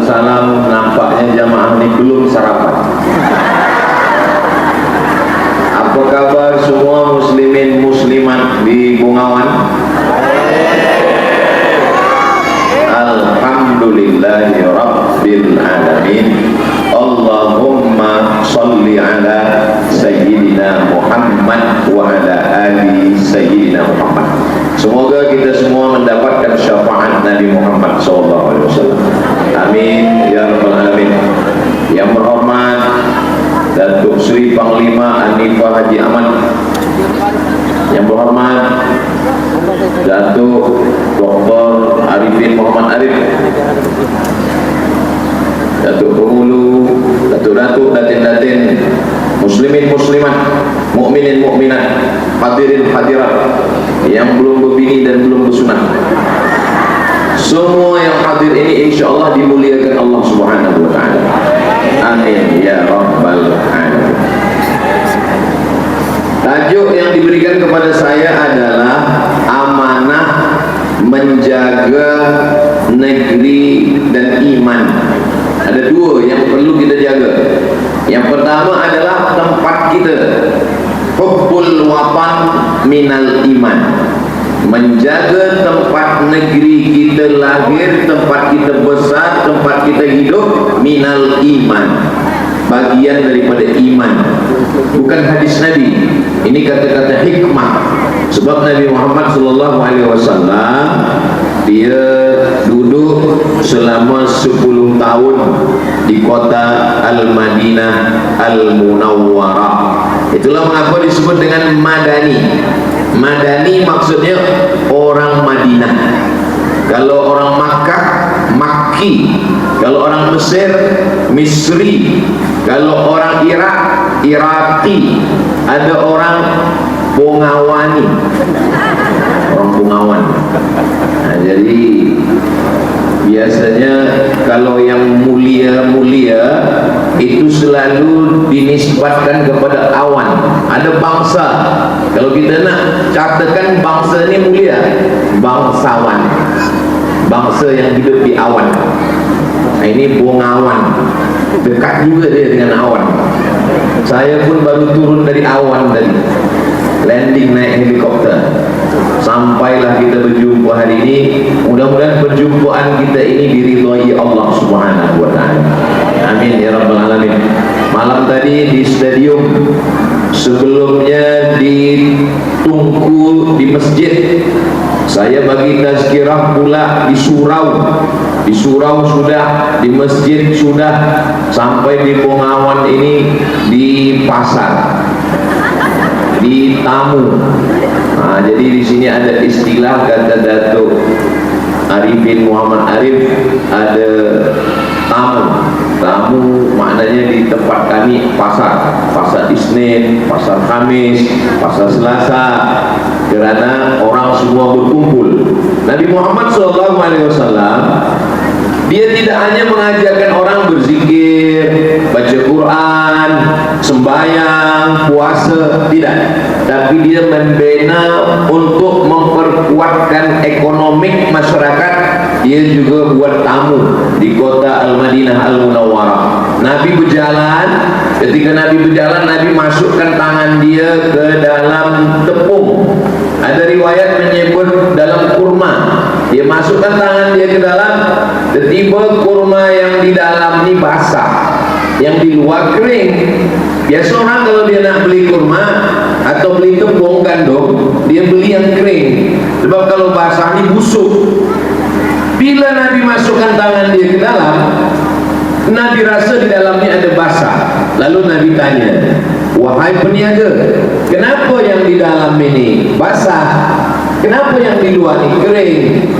Waalaikumsalam. Nampaknya jamaah ini belum sarapan. Apa kabar semua muslimin muslimat di Bungawan? Alhamdulillahi Rabbil Alamin. Allahumma salli ala Sayyidina Muhammad wa ala ali Sayyidina Muhammad. Semoga kita semua mendapatkan syafaat Nabi Muhammad SAW. Amin ya Rabbal Alamin. Yang berhormat Datuk Sri Panglima Hanifah Haji Ahmad, yang berhormat Datuk Dr. Arifin Muhammad Arif, Datuk Penghulu, Datuk-datuk, datin-datin, muslimin muslimat, mukminin mukminat, hadirin hadirat yang belum berbini dan belum bersunat. Semua yang hadir ini insyaAllah dimuliakan Allah Subhanahu wa ta'ala. Amin ya Rabbal Alamin. Tajuk yang diberikan kepada saya adalah amanah menjaga negeri dan iman. Ada dua yang perlu kita jaga. Yang pertama adalah tempat kita, hubbul watan minal iman. Menjaga tempat negeri kita lahir, tempat kita besar, tempat kita hidup, minal iman, bagian daripada iman. Bukan hadis Nabi, ini kata-kata hikmah. Sebab Nabi Muhammad SAW dia duduk selama 10 tahun di kota Al-Madinah Al-Munawwarah. Itulah mengapa disebut dengan Madani. Madani maksudnya orang Madinah. Kalau orang Makkah, Makki. Kalau orang Mesir, Misri. Kalau orang Irak, Iraqi. Ada orang Bongawani, orang Bungawan. Nah, jadi biasanya kalau yang mulia-mulia itu selalu dinisbatkan kepada awan. Ada bangsa, kalau kita nak katakan bangsa ini mulia, bangsawan, bangsa yang hidup di awan. Nah, ini Bungawan, dekat juga dia dengan awan. Saya pun baru turun dari awan tadi, landing naik helikopter. Sampailah kita berjumpa hari ini. Mudah-mudahan perjumpaan kita ini diridhai Allah Subhanahu wa ta'ala. Amin ya Rabbal Alamin. Malam tadi di stadium, sebelumnya di Tungku di masjid, saya bagi tazkirah pula di surau. Di surau sudah, di masjid sudah, sampai di Bungawan ini di pasar, di tamu. Nah, jadi di sini ada istilah kata Datuk Arifin Muhammad Arif, ada tamu. Tamu maknanya di tempat kami pasar, pasar Isnin, pasar Kamis, pasar Selasa, kerana orang semua berkumpul. Nabi Muhammad SAW dia tidak hanya mengajarkan orang berzikir, baca Quran, sembahyang, puasa, tidak. Tapi dia membina untuk memperkuatkan ekonomi masyarakat. Dia juga buat tamu di kota Al-Madinah Al-Munawwarah. Nabi berjalan, ketika Nabi berjalan, Nabi masukkan tangan dia ke dalam tepung. Ada riwayat menyebut dalam kurma. Dia masukkan tangan dia ke dalam, tiba-tiba kurma yang di dalam ini basah, yang di luar kering. Biasa orang kalau dia nak beli kurma atau beli tepung gandum, dia beli yang kering. Sebab kalau basah ini busuk. Bila Nabi masukkan tangan dia ke dalam, Nabi rasa di dalamnya ada basah. Lalu Nabi tanya, wahai peniaga, kenapa yang di dalam ini basah? Kenapa yang di luar ini kering?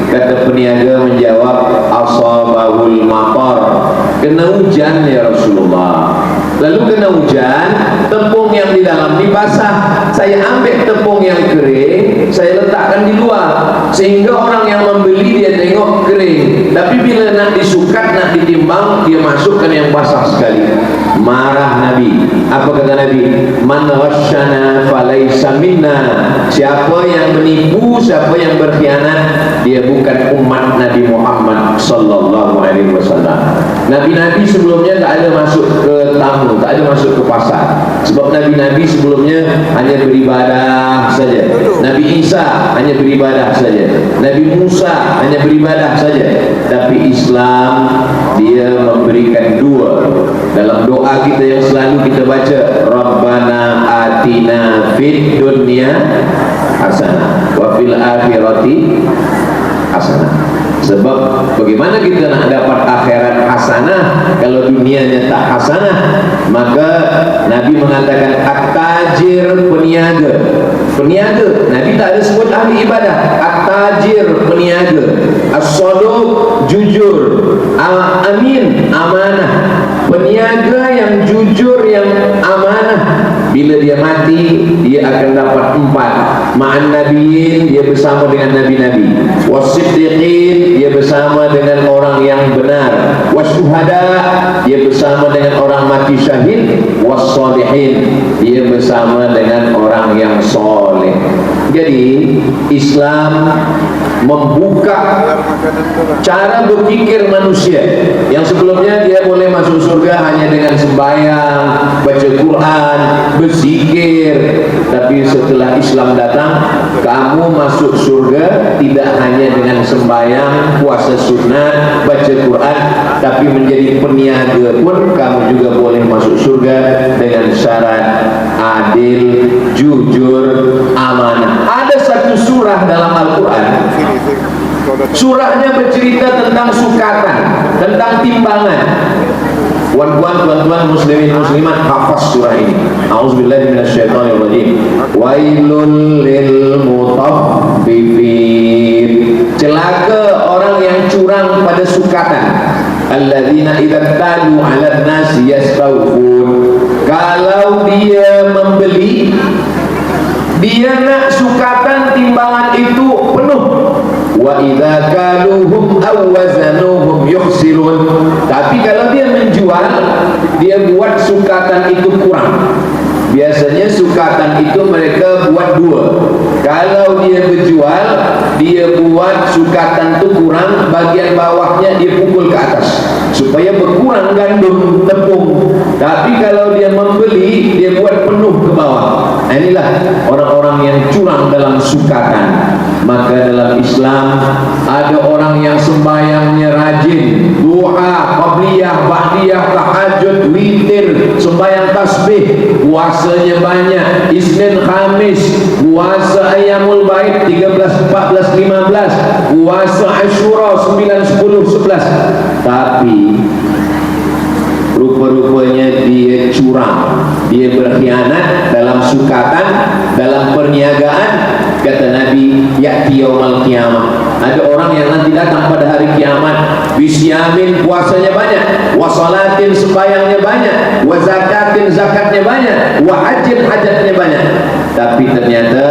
Kata peniaga menjawab, asabahul matar, kena hujan ya Rasulullah. Lalu kena hujan, tepung yang di dalam ini basah. Saya ambil tepung yang kering, saya letakkan di luar, sehingga orang yang membeli dia tengok kering. Tapi bila nak disukat, nak ditimbang, dia masukkan yang basah sekali. marah Nabi. Apa kata Nabi? Man ghasyana falaysa minna. Siapa yang menipu, siapa yang berkhianat, dia bukan umat Nabi Muhammad sallallahu alaihi wasallam. Nabi-nabi sebelumnya tak ada masuk ke tamu, tak ada masuk ke pasar. Sebab nabi-nabi sebelumnya hanya beribadah saja. Nabi Isa hanya beribadah saja. Nabi Musa hanya beribadah saja. Tapi Islam dia memberikan dua. Dalam doa kita yang selalu kita baca, Rabbana atina fid dunya hasanah wa fil akhirati hasanah. Sebab bagaimana kita nak dapat akhirat hasanah kalau dunianya tak hasanah? Maka Nabi mengatakan at-tajir, peniaga. Peniaga, Nabi tak ada sebut ahli ibadah. At-tajir, peniaga. As-saduq, jujur. Al-amin, amanah. Peniaga yang jujur, yang amanah, bila dia mati dia akan dapat 4. Ma'an nabiyyin, dia bersama dengan nabi-nabi. Was-siddiqin, dia bersama dengan orang yang benar. Was-syuhada, dia bersama dengan orang mati syahid. Was-shalihin, dia bersama dengan orang yang soleh. Jadi Islam membuka cara berpikir manusia yang sebelumnya dia boleh masuk surga hanya dengan sembahyang, baca Quran, berzikir. Tapi setelah Islam datang, kamu masuk surga tidak hanya dengan sembahyang, puasa sunat, baca Quran, tapi menjadi peniaga pun kamu juga boleh masuk surga dengan syarat adil, jujur, amanah. Ada satu surah dalam Al-Quran, surahnya bercerita tentang sukatan, tentang timbangan. Tuan-tuan muslimin muslimat, hafaz surah ini. A'udzubillahi minasyaitonirrajim. Wailul lil mutaffifin. Celaka orang yang curang pada sukatan. Alladzina idza talu 'alan nasi yastawfun. Kalau dia membeli, dia nak sukatan timbangan itu penuh. Wa idza kaluhum aw wazanuhum yukhsirun. Tapi kalau dia menjual, dia buat sukatan itu kurang. Biasanya sukatan itu mereka buat 2. Kalau dia berjual, dia buat sukatan itu kurang, bagian bawahnya dia pukul ke atas supaya berkurang gandum tepung. Tapi kalau dia membeli, dia buat penuh ke bawah. Inilah orang-orang yang curang dalam sukatan. Maka dalam Islam ada orang yang sembahyangnya rajin, doa, qabliyah, ba'diyah, tahajud, witir, sembahyang tasbih, puasanya banyak, Isnin, Khamis, puasa Ayyamul Bait 13, 14, 15, puasa Asyura 9, 10, 11. Tapi rupa-rupanya dia curang, dia berkhianat dalam sukatan, dalam perniagaan. Kata Nabi, ya'ti yaumal qiyamah, ada orang yang nanti datang pada hari kiamat, bisyamin, puasanya banyak, wasalatin, sembayangnya banyak, wazakatin, zakatnya banyak, wahajin, hajatnya banyak. Tapi ternyata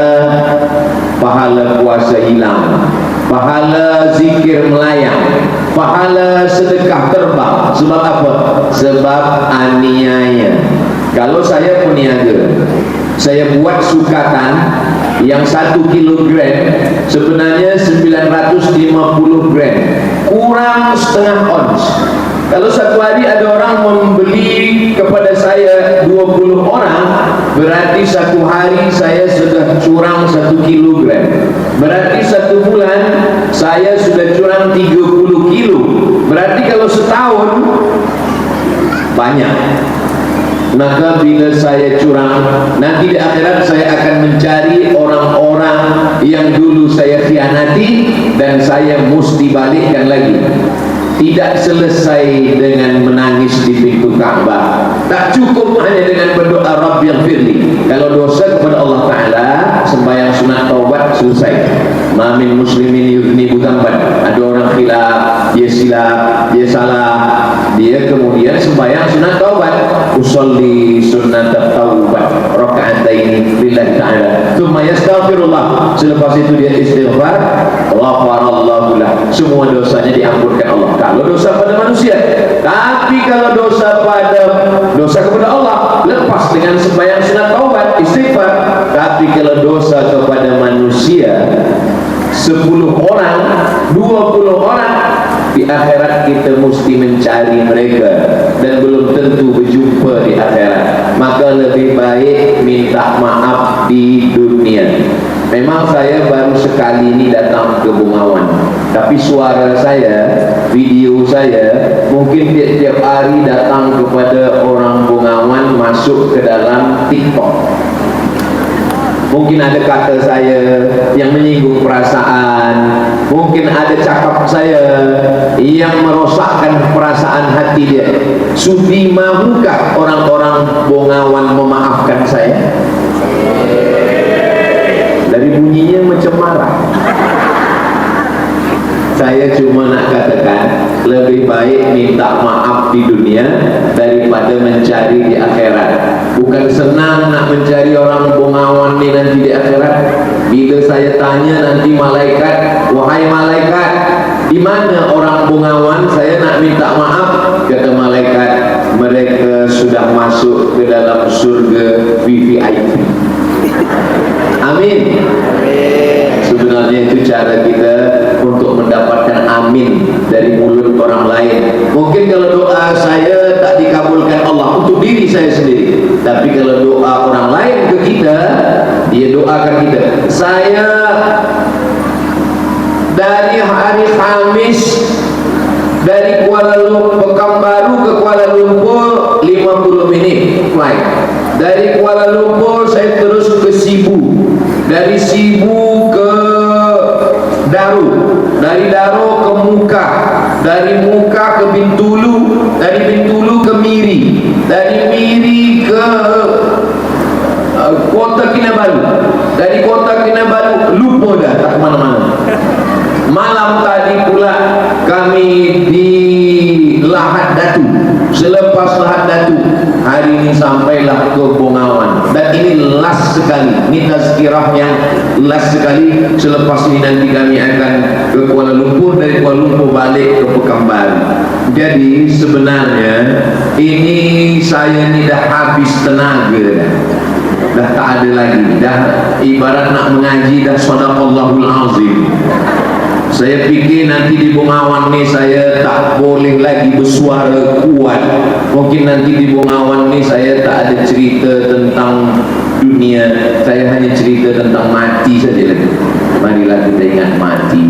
pahala puasa hilang, pahala zikir melayang, pahala sedekah terbang. Sebab apa? Sebab aniaya. Kalau saya peniaga, saya buat sukatan yang 1 kilogram sebenarnya 950 gram, kurang setengah ons. Kalau satu hari ada orang membeli kepada saya 20 orang, berarti satu hari saya sudah curang 1 kilogram. Berarti satu bulan saya sudah curang 30 kilo. Berarti kalau setahun banyak. Maka bila saya curang, nanti di akhirat saya akan mencari orang-orang yang dulu saya khianati dan saya mesti balikkan lagi. Tidak selesai dengan menangis di pintu Ka'bah. Tak cukup hanya dengan berdoa Rabbighfirli. Kalau dosa kepada Allah Ta'ala, sembahyang sunat taubat selesai. Ma min muslimin yudhnibu dzamban. Ada orang khilaf, dia silap, dia salah, dia kemudian sembahyang sunat taubat. Usolli sunat taubat raka'ataini lillahi ta'ala. Tsumma yastaghfirullah. Selepas itu dia istighfar, ghafarallahu lah. Semua dosanya diampunkan Allah. Kalau dosa pada manusia. Tapi kalau dosa 10 orang, 20 orang, di akhirat kita mesti mencari mereka dan belum tentu berjumpa di akhirat. Maka lebih baik minta maaf di dunia. Memang saya baru sekali ini datang ke Bungawan, tapi suara saya, video saya mungkin tiap-tiap hari datang kepada orang Bungawan, masuk ke dalam TikTok. Mungkin ada kata saya yang menyinggung perasaan, mungkin ada cakap saya yang merosakkan perasaan hati dia. Sudi mahukah orang-orang Bungawan memaafkan saya? Dari bunyinya macam marah. Saya cuma nak katakan, lebih baik minta maaf di dunia daripada mencari di akhirat. Bukan senang nak mencari orang Bungawan ni nanti di akhirat. Bila saya tanya nanti malaikat, wahai malaikat, di mana orang Bungawan, saya nak minta maaf. Kata malaikat, mereka sudah masuk ke dalam surga VVIP. Amin. Sebenarnya itu cara kita untuk mendapatkan amin dari mulut orang lain. Mungkin kalau doa saya tak dikabulkan Allah untuk diri saya sendiri, tapi kalau doa orang lain ke kita, dia doakan kita. Saya dari hari Khamis dari Kuala Lumpur, Pekanbaru ke Kuala Lumpur 50 minit flight. Dari Kuala Lumpur saya terus ke Sibu, dari Sibu ke Daru, dari Daru ke Muka, dari Muka ke Bintulu, dari Bintulu ke Miri, dari Miri ke Kota Kinabalu, dari Kota Kinabalu lupa dah, tak kemana-mana. Malam tadi pula kami di Lahad Datu. Selepas Lahad Datu, hari ini sampailah ke Bungawan. Dan ini last sekali, ini tazkirah yang last sekali. Selepas ini nanti kami akan ke Kuala Lumpur, dari Kuala Lumpur balik ke Pekanbaru. Jadi sebenarnya ini saya ni dah habis tenaga dah tak ada lagi, dah ibarat nak mengaji dah sadaqallahul azim. Saya fikir nanti di Bungawan ni saya tak boleh lagi bersuara kuat. Mungkin nanti di Bungawan ni saya tak ada cerita tentang dunia, saya hanya cerita tentang mati saja lagi. Marilah kita ingat mati.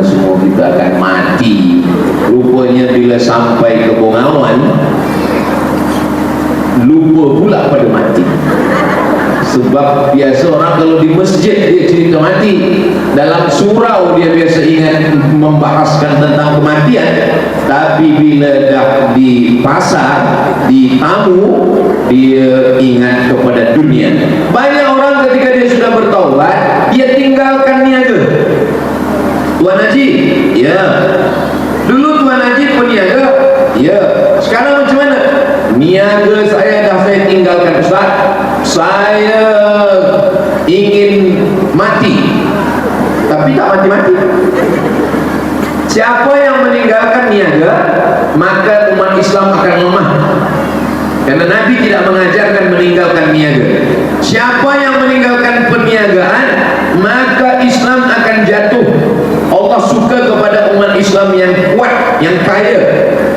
Semua kita akan mati. Rupanya bila sampai ke Bungawan, lupa pula pada mati. Sebab biasa orang kalau di masjid dia cerita mati, dalam surau dia biasa ingat membahaskan tentang kematian, tapi bila dah di pasar, di tamu, dia ingat kepada dunia. Banyak orang ketika dia sudah bertaubat, dia tinggalkan niaga. Tuan Haji, ya. Dulu Tuan Haji peniaga, ya. Sekarang macam mana? Niaga saya dah saya tinggalkan, Ustaz. Saya ingin mati, tapi tak mati-mati. Siapa yang meninggalkan niaga, maka umat Islam akan lemah. Karena Nabi tidak mengajarkan meninggalkan niaga. Siapa yang meninggalkan perniagaan, maka Islam akan jatuh. Allah suka kepada umat Islam yang kuat, yang kaya.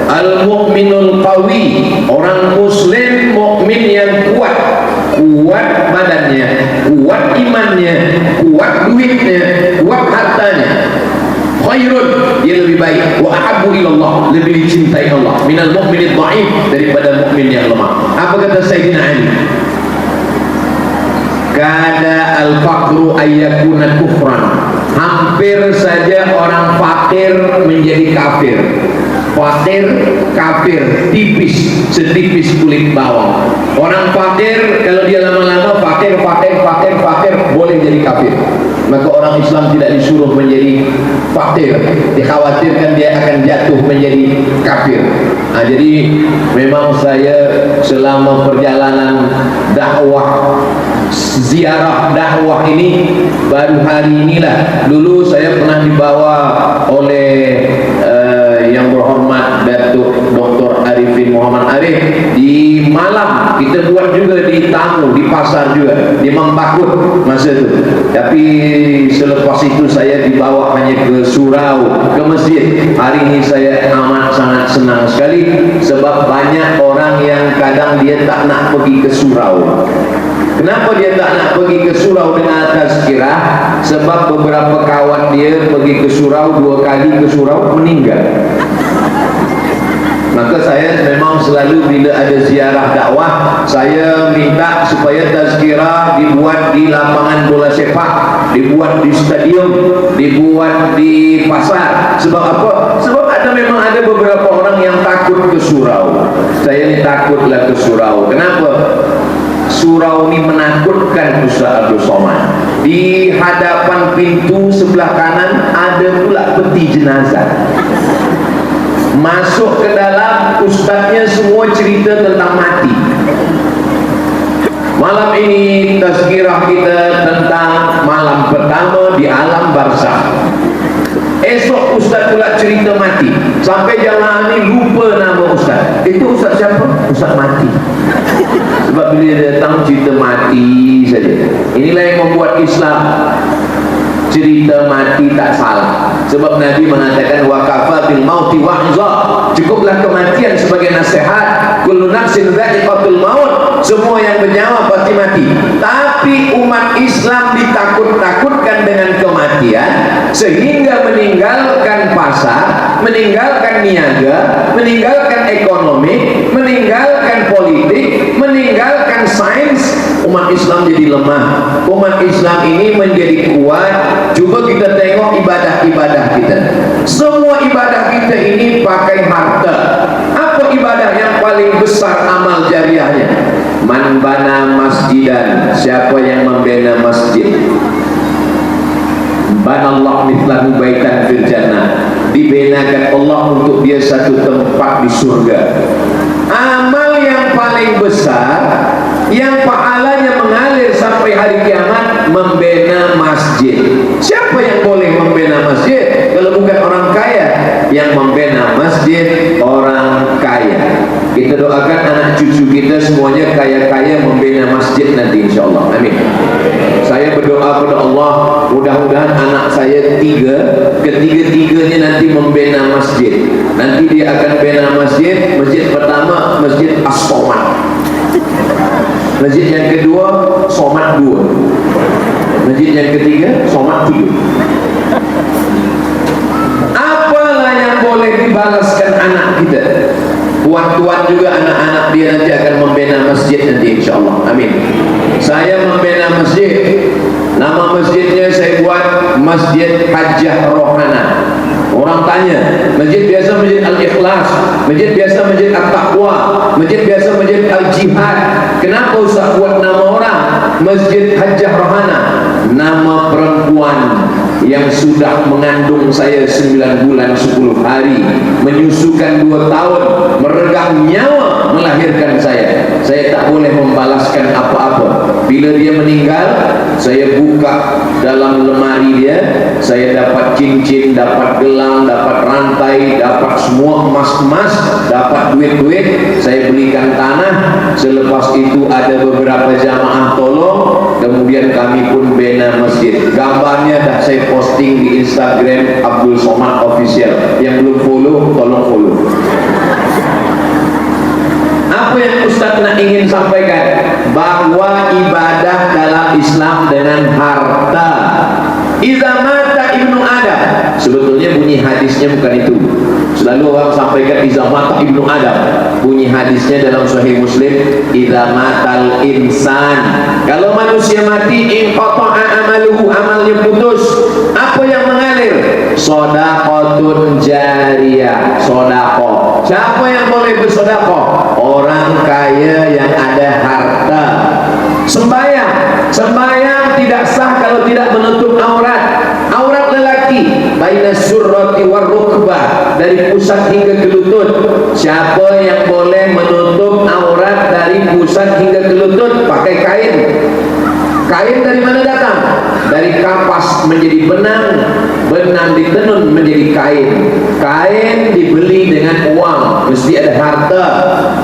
Al-mu'minul qawi, orang muslim mukmin yang kuat. Kuat badannya, kuat imannya, kuat duitnya, kuat hartanya. Khairun, dia lebih baik. Wa ahabbu ilallah, lebih dicintai Allah. Minal mu'minid dha'if, daripada mukmin yang lemah. Apa kata Sayyidina Ali? Kada al-faqru ayyakuna kufran. Hampir saja orang fakir menjadi kafir. Fakir, kafir, tipis, setipis kulit bawang. Orang fakir, kalau dia lama-lama fakir, boleh jadi kafir. Maka orang Islam tidak disuruh menjadi fakir, dikhawatirkan dia akan jatuh menjadi kafir. Nah, jadi memang saya selama perjalanan dakwah, ziarah dakwah ini baru hari inilah. Dulu saya pernah dibawa oleh yang berhormat Datuk Dr. Arifin Muhammad Arif di Malang. Kita buat juga di jadi tamu di pasar juga di Mempakut masa itu. Tapi selepas itu saya dibawa hanya ke surau, ke masjid. Hari ini saya amat sangat senang sekali sebab banyak orang yang kadang dia tak nak pergi ke surau. Kenapa dia tak nak pergi ke surau dengan tazkirah? Sebab beberapa kawan dia pergi ke surau, 2 kali ke surau meninggal. Maka saya memang selalu bila ada ziarah dakwah, saya minta supaya tazkirah dibuat di lapangan bola sepak, dibuat di stadium, dibuat di pasar. Sebab apa? Sebab memang ada beberapa orang yang takut ke surau. Saya ni takutlah ke surau. Kenapa? Surau ini menakutkan Ustaz Abdul Somad. Di hadapan pintu sebelah kanan ada pula peti jenazah. Masuk ke dalam, ustaznya semua cerita tentang mati. Malam ini tazkirah kita tentang malam pertama di alam barzakh. Esok ustaz pula cerita mati. Sampai jamaah ni lupa nama ustaz. Itu ustaz siapa? Ustaz mati. Sebab bila dia datang cerita mati saja. Inilah yang membuat Islam cerita mati tak salah. Sebab Nabi mengatakan wa kafa bil mauti wa'za. Cukuplah kematian sebagai nasihat. Kullu nafsin dha'iqatul maut. Semua yang bernyawa pasti mati. Tapi umat Islam ditakut-takutkan dengan kematian sehingga meninggalkan pasar, meninggalkan niaga, meninggalkan ekonomi, meninggalkan politik, meninggalkan sains. Umat Islam jadi lemah. Umat Islam ini menjadi kuat. Cuba kita tengok ibadah-ibadah kita. Semua ibadah kita ini pakai harta. Apa ibadah yang paling besar amal jariahnya? Man bana masjidan. Siapa yang membina masjid? Banallahu mithlahu baitan fil jannah. Dibinakan Allah untuk dia satu tempat di surga. Amal yang paling besar, yang pahalanya mengalir sampai hari kiamat, membina masjid. Siapa yang boleh membina masjid kalau bukan orang kaya? Yang membina masjid orang kaya. Kita doakan anak cucu kita semuanya kaya-kaya membina masjid nanti insyaAllah. Amin. Saya berdoa kepada Allah, mudah-mudahan anak saya 3, ketiga-tiganya nanti membina masjid. Nanti dia akan bina masjid. Masjid pertama Masjid As-Somad. Masjid yang kedua Somad 2. Masjid yang ketiga Somad 3. Apalah yang boleh dibalaskan anak kita? Tuan-tuan juga anak-anak dia nanti akan membina masjid nanti insyaAllah. Amin. Saya membina masjid. Nama masjidnya saya buat Masjid Hajjah Rohana. Orang tanya, masjid biasa Masjid Al-Ikhlas, masjid biasa Masjid At-Taqwa, masjid biasa Masjid Al-Jihad. Kenapa Ustaz buat nama orang Masjid Hajjah Rohana? Nama perempuan yang sudah mengandung saya 9 bulan 10 hari, menyusukan 2 tahun, meregang nyawa melahirkan saya. Saya tak boleh membalaskan apa-apa. Bila dia meninggal, saya buka dalam lemari dia, saya dapat cincin, dapat gelang, dapat rantai, dapat semua emas-emas, dapat duit-duit. Saya belikan tanah. Selepas itu ada beberapa jamaah tolong, kemudian kami pun bina masjid. Gambarnya dah saya posting di Instagram Abdul Somad Official. Yang belum follow, tolong follow. Apa yang Ustaz nak ingin sampaikan? Bahwa ibadah dalam Islam dengan harta. Iza mata ibnu Adam. Sebetulnya bunyi hadisnya bukan itu. Selalu orang sampaikan iza mata ibnu Adam. Bunyi hadisnya dalam Sahih Muslim, iza matal insan. Kalau manusia mati, inqata'a amaluhu, amalnya putus. Apa yang mengalir? Shadaqatun jariyah. Sedekah. Siapa yang boleh bersedekah? Orang kaya yang ada harta. Sembahyang tidak sah kalau tidak menutup aurat. Aurat lelaki baina surrati war rukbah, dari pusat hingga ke lutut. Siapa yang boleh menutup aurat dari pusat hingga ke lutut? Pakai kain. Kain dari mana datang? Dari kapas menjadi benang, benang ditenun menjadi kain. Kain dibeli dengan uang, mesti ada harta.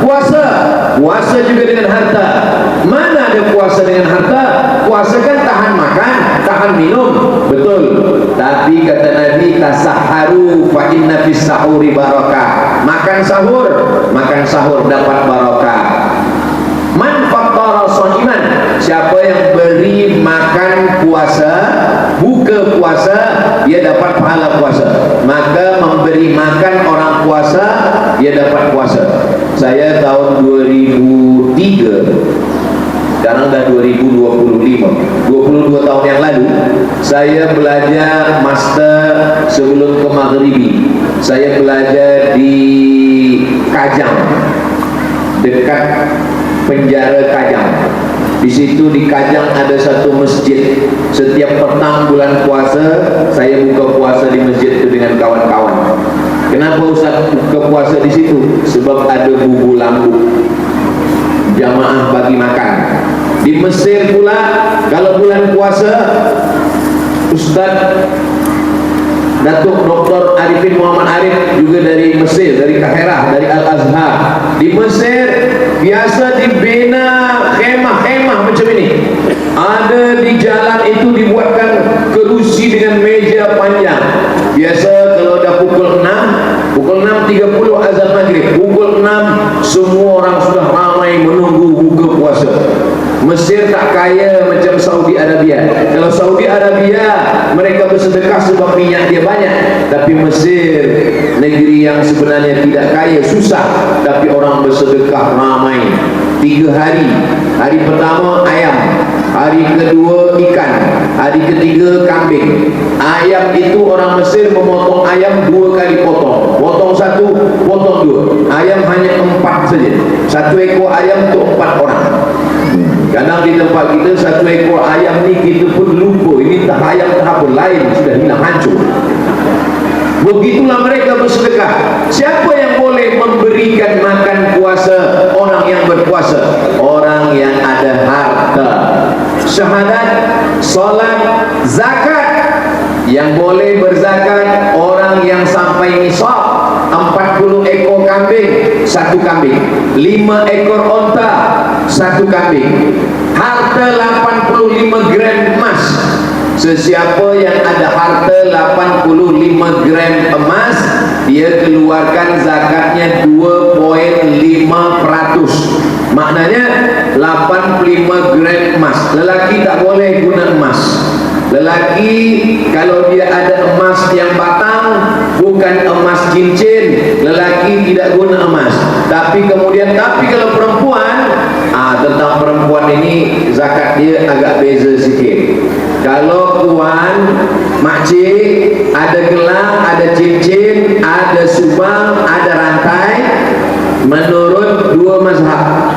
Puasa juga dengan harta. Mana puasa dengan harta? Puasa kan tahan makan, tahan minum, betul. Tapi kata Nabi, tasahharu fa inna fis sahuri barakah. Makan sahur dapat barakah. Man fattara sha'iman, siapa yang beri makan puasa, buka puasa, dia dapat pahala puasa. Maka memberi makan orang puasa, dia dapat puasa. Saya tahun 2003, sekarang dah 2025, 22 tahun yang lalu, saya belajar master sebelum ke Maghribi. Saya belajar di Kajang, dekat penjara Kajang. Di situ di Kajang ada satu masjid. Setiap petang bulan puasa, saya buka puasa di masjid itu dengan kawan-kawan. Kenapa Ustaz buka puasa di situ? Sebab ada bubu lambu, jamaah bagi makan. Di Mesir pula, kalau bulan puasa, Ustaz Datuk Dr. Arifin Muhammad Arif juga dari Mesir, dari Kahirah, dari Al-Azhar. Di Mesir biasa dibina khemah-khemah macam ini. Ada di jalan itu dibuatkan kerusi dengan meja panjang. Biasa kalau dah pukul 6:30 azan maghrib, pukul 6 semua orang sudah ramai menunggu buka puasa. Mesir tak kaya macam Saudi Arabia. Kalau Saudi Arabia mereka bersedekah sebab minyak dia banyak, tapi Mesir negeri yang sebenarnya tidak kaya, susah, tapi orang bersedekah ramai. 3 hari. Hari pertama ayam, hari kedua ikan, hari ketiga kambing. Ayam itu orang Mesir memotong ayam 2 kali potong. Potong 1, potong 2. Ayam hanya 4 saja. 1 ekor ayam untuk 4 orang. Kadang di tempat kita 1 ekor ayam ni kita pun lupa ini tak ayam tak apa, lain sudah hilang, hancur. Begitulah mereka bersedekah. Siapa yang boleh memberikan makan puasa orang yang berpuasa? Orang yang ada harta. Syahadat, salat, zakat. Yang boleh berzakat orang yang sampai nisab. 40 ekor kambing, 1 kambing. 5 ekor onta, 1 kambing. Harta 85 gram emas. Sesiapa yang ada harta 85 gram emas, dia keluarkan zakatnya 2.5%. Maknanya 85 gram emas. Lelaki tak boleh guna emas. Lelaki kalau dia ada emas yang batang, bukan emas cincin, lelaki tidak guna emas. Tapi kalau perempuan, tentang perempuan ini zakat dia agak beza sikit. Kalau tuan, makcik, ada gelang, ada cincin, ada subang, ada rantai, menurut 2 mazhab.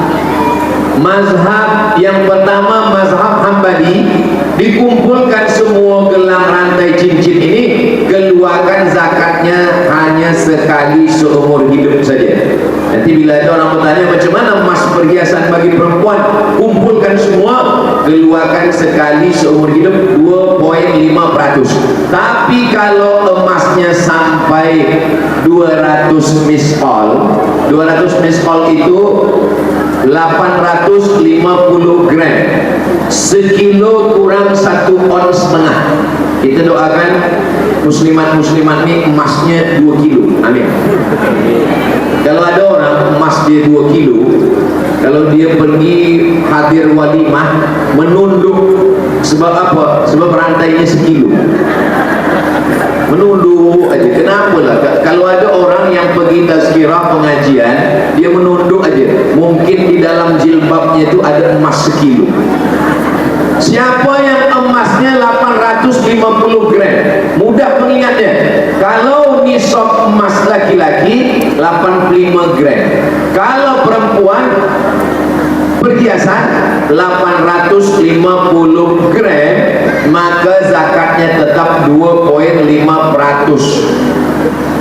Mazhab yang pertama, mazhab Hambali, dikumpulkan semua gelang, rantai, cincin ini, keluarkan zakatnya hanya sekali seumur hidup saja. Nanti bila ada orang bertanya macam mana emas perhiasan bagi perempuan, kumpulkan semua, keluarkan sekali seumur hidup 2.5%. Tapi kalau emasnya sampai 200 miskol, 200 miskol itu 850 gram, sekilo kurang 1,5 ons. Kita doakan muslimat-muslimat ni emasnya 2 kilo. Amin. Kalau ada orang emas dia 2 kilo, kalau dia pergi hadir walimah, menunduk. Sebab apa? Sebab rantainya 1 kilo. Menunduk aja. Kenapa lah? Kalau ada orang yang pergi tazkirah pengajian, dia menunduk aja. Mungkin di dalam jilbabnya itu ada emas 1 kilo. Siapa yang emasnya 850 gram, mudah mengingatnya. Kalau nisab emas laki-laki 85 gram, kalau perempuan perhiasan 850 gram, maka zakatnya tetap 2.5%.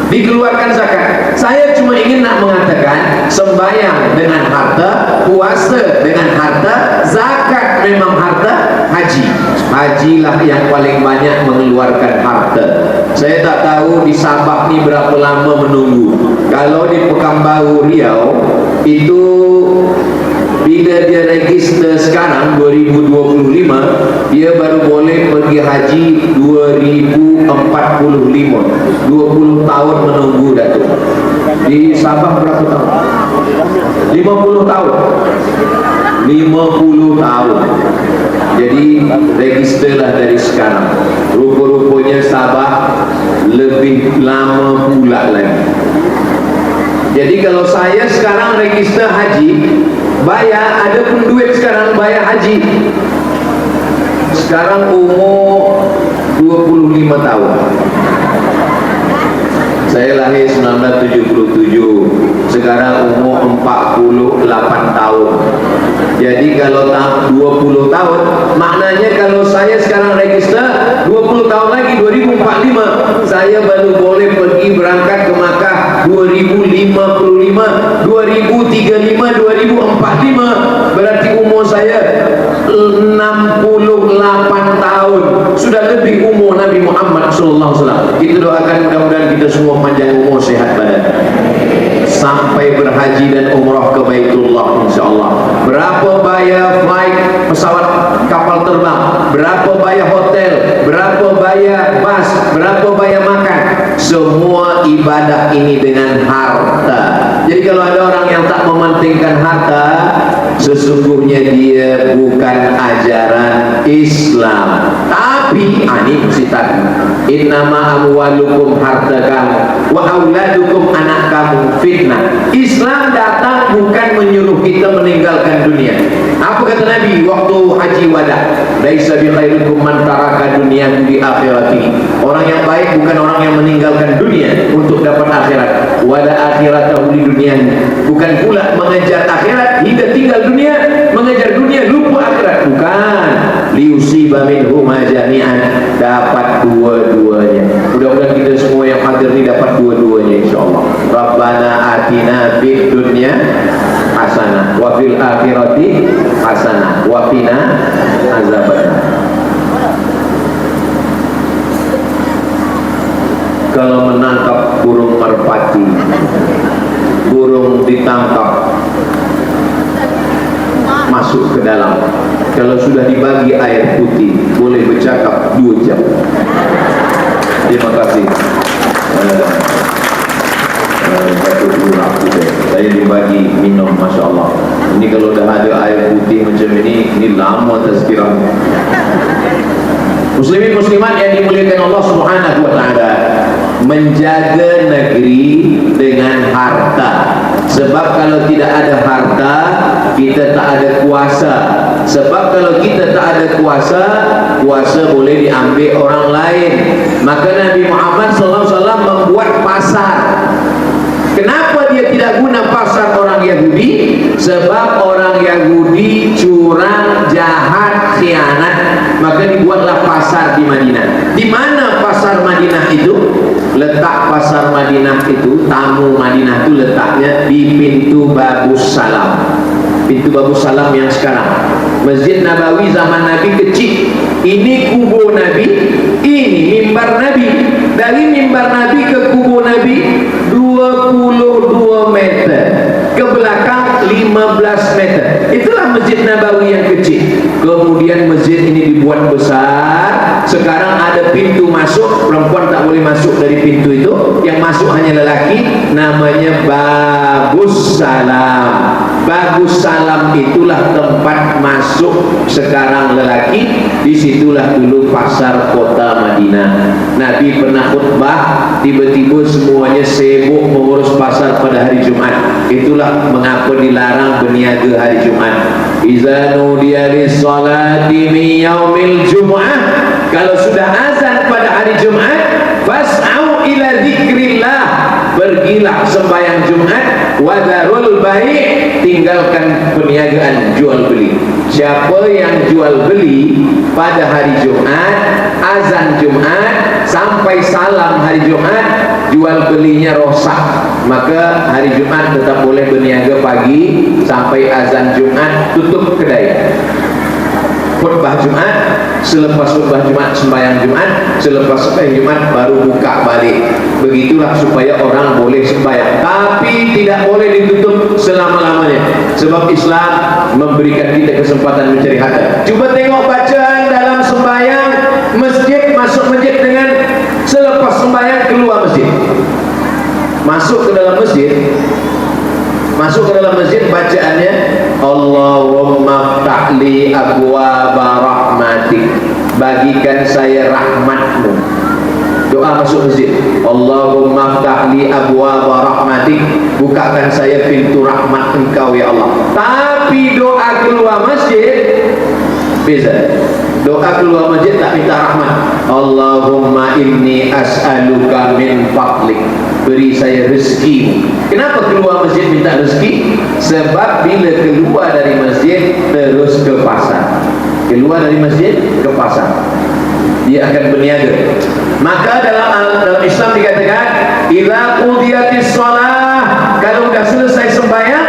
Dikeluarkan zakat. Saya cuma ingin nak mengatakan, sembahyang dengan harta, puasa dengan harta, zakat memang harta, hajilah yang paling banyak mengeluarkan harta. Saya tak tahu di Sabah ni berapa lama menunggu. Kalau di Pekanbaru Riau itu Bila dia register sekarang 2025, dia baru boleh pergi haji 2045. 20 tahun menunggu Datuk. Di Sabah berapa tahun? 50 tahun. 50 tahun. Jadi registerlah dari sekarang. Rupa-rupanya Sabah lebih lama pula lagi. Jadi kalau saya sekarang register haji, bayar, ada pun duit sekarang bayar haji. Sekarang umur 25 tahun. Saya lahir 1977. Sekarang umur 48 tahun. Jadi kalau 20 tahun, maknanya kalau saya sekarang register 20 tahun lagi 2045, saya baru boleh pergi berangkat ke Makkah 2055, 2035, 2045. Berarti umur saya 68 tahun. Sudah lebih umur Nabi Muhammad SAW. Kita doakan mudah-mudahan kita semua panjang umur, sehat badan, sampai berhaji dan umrah ke Baitullah insyaAllah. Berapa bayar flight pesawat kapal terbang, berapa bayar hotel, berapa bayar bas, berapa bayar makan, semua ibadah ini dengan harta. Jadi kalau ada orang yang tak mementingkan harta, sesungguhnya dia bukan ajaran Islam. Tapi ini mesti tahu, innama amwalukum hartakamu wa auladukum anak kamu fitnah. Islam datang bukan menyuruh kita meninggalkan dunia. Apa kata Nabi waktu haji wada? Laisa bi khairukum man taraka dunya bi akhirati. Orang yang baik bukan orang yang meninggalkan dunia untuk dapat akhirat. Wala akhiratahu di dunia. Bukan pula mengejar akhirat hingga tinggal dunia, mengejar dunia lupa akhirat. Bukan. Liusiba minhuma jami'an, dapat dua-duanya. Mudah-mudahan kita semua yang hadir ini dapat dua-duanya insyaallah. Rabbana atina fid dunya hasanah wa fil akhirati hasanah wa qina azabannar. Kalau menangkap burung merpati, burung ditangkap masuk ke dalam. Kalau sudah dibagi air putih, boleh bercakap 2 jam. Terima kasih. Saya dibagi minum, Masya Allah. Ini kalau dah ada air putih macam ini lama tazkirah. Muslimin muslimat yang dimuliakan Allah Subhanahu wa taala, menjaga negeri dengan harta. Sebab kalau tidak ada harta, kita tak ada kuasa. Sebab kalau kita tak ada kuasa, kuasa boleh diambil orang lain. Maka Nabi Muhammad SAW membuat pasar. Kenapa dia tidak guna pasar orang Yahudi? Sebab orang Yahudi curang, jahat, khianat. Maka dibuatlah pasar di Madinah. Di mana pasar Madinah itu? Letak pasar Madinah itu, tamu Madinah itu letaknya di pintu Babus Salam. Pintu Babus Salam yang sekarang. Masjid Nabawi zaman Nabi kecil. Ini kubur Nabi, ini mimbar Nabi. Dari mimbar Nabi ke kubur Nabi 22 meter, ke belakang 15 meter. Itulah Masjid Nabawi yang kecil. Kemudian masjid ini dibuat besar. Sekarang ada pintu masuk, perempuan tak boleh masuk dari pintu itu. Yang masuk hanya lelaki. Namanya Babus Salam. Babus Salam itulah tempat masuk sekarang lelaki. Disitulah dulu pasar kota Madinah. Nabi pernah khutbah, tiba-tiba semuanya sibuk mengurus pasar pada hari Jumat. Itulah mengapa dilarang berniaga hari Jumat. Iza nudiya lis-salati min yaumil jum'ah, kalau sudah azan pada hari Jumat, fas'au ila dzikrillah, pergilah sembahyang Jumat, wadarul bai', tinggalkan perniagaan jual beli. Siapa yang jual beli pada hari Jumat, azan Jumat sampai salam hari Jumat, jual belinya rosak, maka hari Jumat tetap boleh berniaga pagi sampai azan Jumat, tutup kedai. Khutbah Jumat, selepas khutbah Jumat sembahyang Jumat, selepas sembahyang Jumat baru buka balik. Begitulah supaya orang boleh sembahyang, tapi tidak boleh ditutup selama-lamanya. sebab Islam memberikan kita kesempatan mencari harta. Cuba tengok bacaan dalam sembahyang masjid, masuk masjid dengan selepas sembahyang keluar masjid. Masuk ke dalam masjid, bacaannya Allahumma ftahli abwaaba rahmatik, bagikan saya rahmatmu. Doa masuk masjid, Allahumma ftahli abwaaba rahmatik, bukakan saya pintu rahmat engkau ya Allah. Tapi doa keluar masjid beza. Doa keluar masjid tak minta rahmat. Allahumma inni as'aluka min fadlik, beri saya rezeki. Kenapa keluar masjid minta rezeki? Sebab bila keluar dari masjid terus ke pasar. Keluar dari masjid ke pasar, dia akan berniaga. Maka dalam Islam dikatakan, idza qudiyatis shalah, kalau dah selesai sembahyang,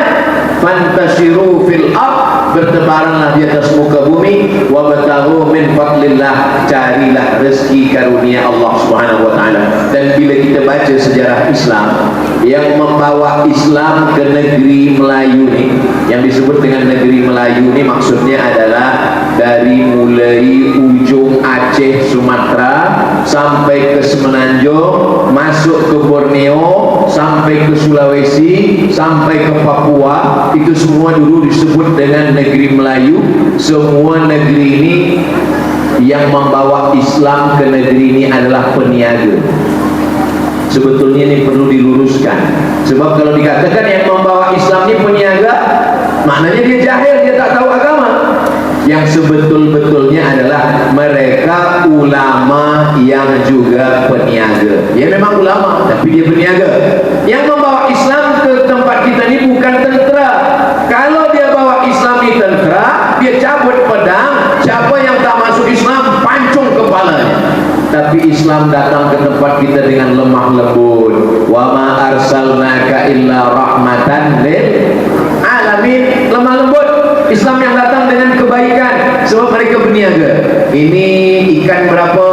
fantashiru fil ardh, bertebaranlah di atas muka bumi, wabtaghu min fadlillah, carilah rezeki karunia Allah Subhanahu wa taala. Dan bila kita baca sejarah Islam, yang membawa Islam ke negeri Melayu ni, yang disebut dengan negeri Melayu ni maksudnya adalah dari mulai ujung Aceh, Sumatera sampai ke Semenanjung, masuk ke Borneo, sampai ke Sulawesi, sampai ke Papua, itu semua dulu disebut dengan negeri Melayu. Semua negeri ini yang membawa Islam ke negeri ini adalah peniaga. Sebetulnya ini perlu diluruskan, sebab kalau dikatakan yang membawa Islam ini peniaga, maknanya dia jahil, dia tak tahu agama. Yang sebetul-betulnya adalah mereka ulama yang juga peniaga. Dia memang ulama tapi dia peniaga. Yang membawa Islam ke tempat kita ini bukan tentera. Kalau dia bawa Islam ini tentera, dia cabut pedang, siapa yang tak masuk Islam pancung kepalanya. Tapi Islam datang ke tempat kita dengan lemah lembut. Wa ma arsalnaka illa rahmatan lil alamin. Lemah lembut. Islam yang datang dengan kebaikan, sebab mereka berniaga. Ini ikan berapa,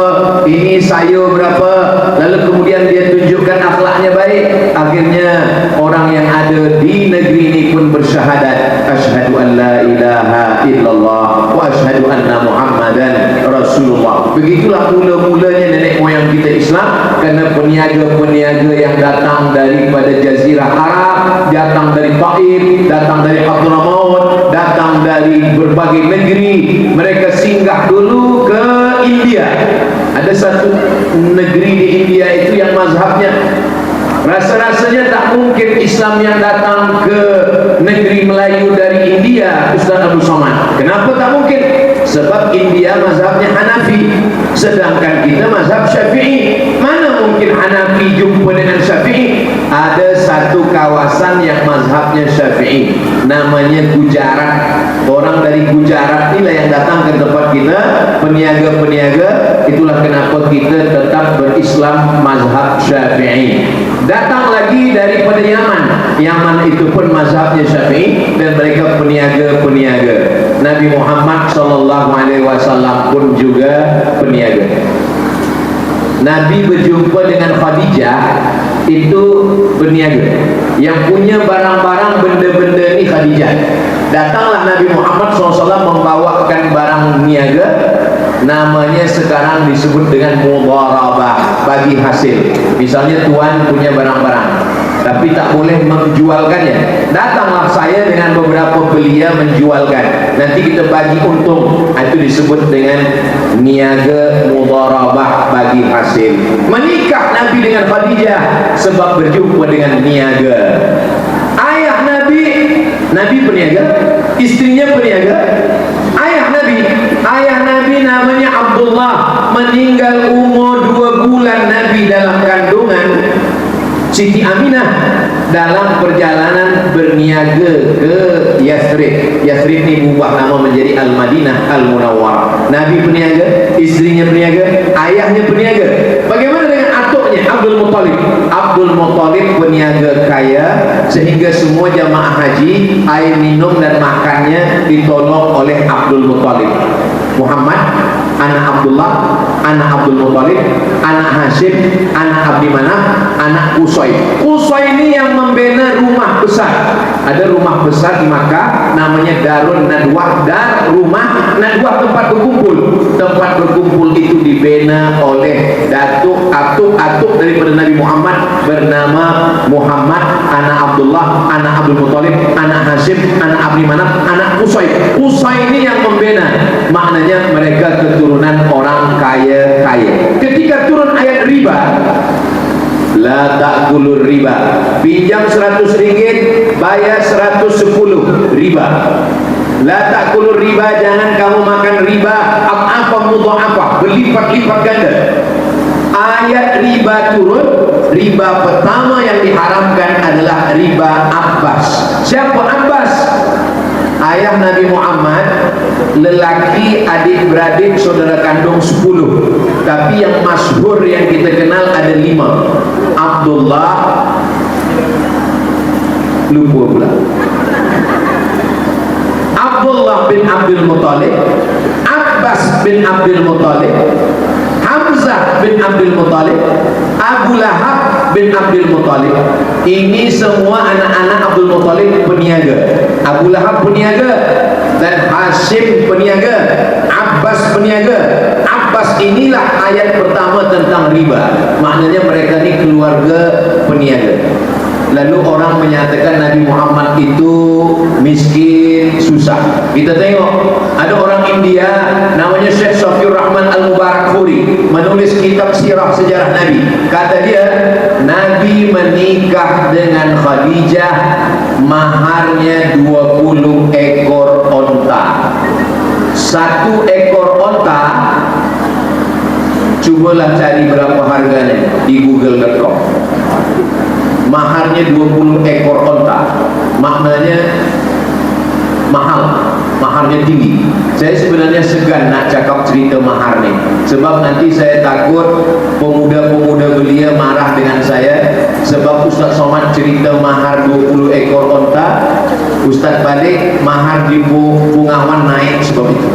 ini sayur berapa, lalu kemudian dia tunjukkan akhlaknya baik. Akhirnya orang yang ada di negeri ini pun bersyahadat, asyhadu an la ilaha illallah wa asyhadu anna muhammadan rasulullah. Begitulah mula-mulanya nenek moyang kita Islam, kerana peniaga-peniaga yang datang daripada Jazirah Arab, datang dari Taif, datang dari Hadramaut, datang dari berbagai negeri. Mereka singgah dulu ke India. Ada satu negeri di India itu yang mazhabnya, rasa-rasanya tak mungkin Islam yang datang ke negeri Melayu dari India, Ustaz Abu Somad. Kenapa tak mungkin? Sebab India mazhabnya Hanafi, sedangkan kita mazhab Syafi'i. Mana mungkin Hanafi jumpa dengan Syafi'i? Ada satu kawasan yang mazhabnya Syafi'i, namanya Gujarat. Orang dari Gujarat inilah yang datang ke tempat kita, peniaga-peniaga. Itulah kenapa kita tetap berislam mazhab Syafi'i. Datang lagi daripada Yaman. Yaman itu pun mazhabnya Syafi'i dan mereka peniaga-peniaga. Nabi Muhammad SAW pun juga peniaga. Nabi berjumpa dengan Khadijah, itu peniaga. Yang punya barang-barang, benda-benda ini Khadijah. Datanglah Nabi Muhammad SAW membawakan barang niaga, namanya sekarang disebut dengan mudharabah, bagi hasil. Misalnya tuan punya barang-barang tapi tak boleh menjualkannya, datanglah saya dengan beberapa belia menjualkan, nanti kita bagi untung. Itu disebut dengan niaga mudharabah, bagi hasil. Menikah Nabi dengan Khadijah sebab berjumpa dengan niaga. Ayah Nabi peniaga, istrinya peniaga. Ayah Nabi namanya Abdullah, meninggal umur 2 bulan Nabi dalam kandungan Siti Aminah dalam perjalanan berniaga ke Yathrib. Yathrib ini berubah nama menjadi Al-Madinah Al-Munawwarah. Nabi peniaga, istrinya peniaga, ayahnya peniaga. Bagaimana dengan atuknya Abdul Muttalib? Abdul Muttalib peniaga kaya, sehingga semua jamaah haji air minum dan makannya ditolong oleh Abdul Muttalib. Muhammad, anak Abdullah, anak Abdul Muttalib, anak Hashim, anak Abdi Manaf, anak Qusay. Qusay ini yang membina rumah besar. Ada rumah besar di Makkah namanya Darun Nadwah, rumah Nadwah, tempat berkumpul. Tempat berkumpul itu dibina oleh atuk daripada Nabi Muhammad, bernama Muhammad, anak Abdullah, anak Abdul Muthalib, anak Hashim, anak Abdi Manaf, anak Qusay. Qusay ini yang membina. Maknanya mereka keturunan orang kaya. Ketika turun ayat riba, la ta'kulur riba, pinjam 100 ringgit bayar 110 riba. La ta'kulur riba, jangan kamu makan riba, apa mudha'afah, berlipat-lipat ganda. Ayat riba turun, riba pertama yang diharamkan adalah riba Abbas. Siapa Abbas? Ayah Nabi Muhammad, lelaki adik-beradik saudara kandung 10, tapi yang masyhur yang kita kenal ada 5. Abdullah, lupa pula, Abdullah bin Abdul Muthalib, Abbas bin Abdul Muthalib, Hamzah bin Abdul Muthalib, Abu Lahab bin Abdul Muthalib. Ini semua anak-anak Abdul Muthalib peniaga. Abu Lahab peniaga dan Hashim peniaga, Abbas peniaga. Abbas inilah ayat pertama tentang riba. Maknanya mereka ini keluarga peniaga. Lalu orang menyatakan Nabi Muhammad itu miskin, susah. Kita tengok, ada orang India namanya Syekh Shafiyur Rahman Al-Mubarakfuri, menulis kitab sirah sejarah Nabi. Kata dia, Nabi menikah dengan Khadijah, maharnya 20 ekor onta. 1 ekor onta, cobalah cari berapa harganya di google.com. Maharnya 20 ekor onta. Maknanya mahal, maharnya tinggi. Saya sebenarnya segan nak cakap cerita mahar ni, sebab nanti saya takut pemuda-pemuda belia marah dengan saya. Sebab Ustaz Somad cerita mahar 20 ekor onta, Ustaz balik mahar di Bungawan naik sebab itu.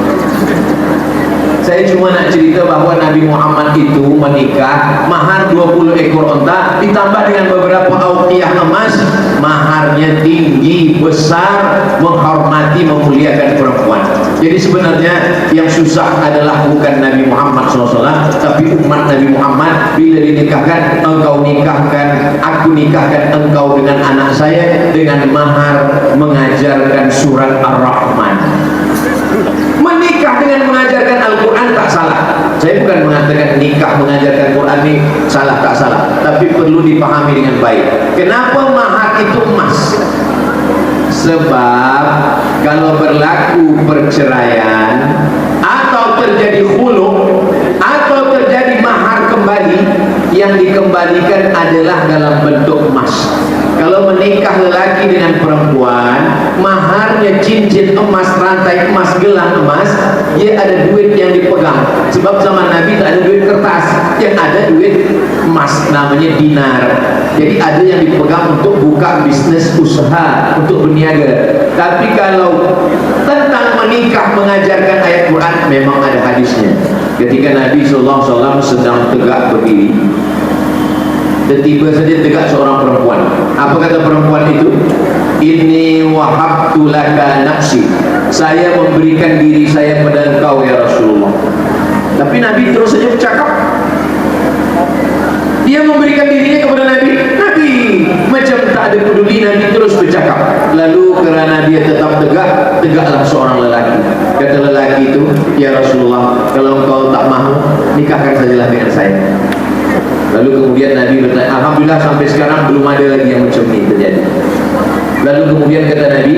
Saya cuma nak cerita bahawa Nabi Muhammad itu menikah, mahar 20 ekor onta ditambah dengan beberapa auqiyah emas. Maharnya tinggi, besar, menghormati, memuliakan perempuan. Jadi sebenarnya yang susah adalah bukan Nabi Muhammad SAW, tapi umat Nabi Muhammad. Bila dinikahkan, engkau nikahkan, aku nikahkan engkau dengan anak saya dengan mahar mengajarkan surat Ar-Rahman. Menikah dengan mengajarkan Al-Quran tak salah. Saya bukan mengatakan nikah mengajarkan Quran ini salah tak salah, tapi perlu dipahami dengan baik. Kenapa mahar itu emas? Sebab kalau berlaku perceraian atau terjadi khulu atau terjadi mahar kembali, yang dikembalikan adalah dalam bentuk emas. Kalau menikah lelaki dengan perempuan, maharnya cincin emas, rantai emas, gelang emas, dia ada duit yang dipegang. Sebab zaman Nabi tak ada duit kertas, yang ada duit emas, namanya dinar. Jadi ada yang dipegang untuk buka bisnis usaha, untuk berniaga. Tapi kalau tentang menikah mengajarkan ayat Quran, memang ada hadisnya. Ketika Nabi SAW sedang tegak berdiri, tiba saja tegak seorang perempuan. Apa kata perempuan itu? Inni wahabtu laka nafsi, saya memberikan diri saya pada engkau ya Rasulullah. Tapi Nabi terus saja bercakap. Dia memberikan dirinya kepada Nabi. Nabi macam tak ada peduli, Nabi terus bercakap. Lalu kerana dia tetap tegak, tegaklah seorang lelaki. Kata lelaki itu, ya Rasulullah, kalau engkau tak mahu, nikahkan sajalah dengan saya. Lalu kemudian Nabi bertanya, alhamdulillah sampai sekarang belum ada lagi yang macam ini terjadi. Lalu kemudian kata Nabi,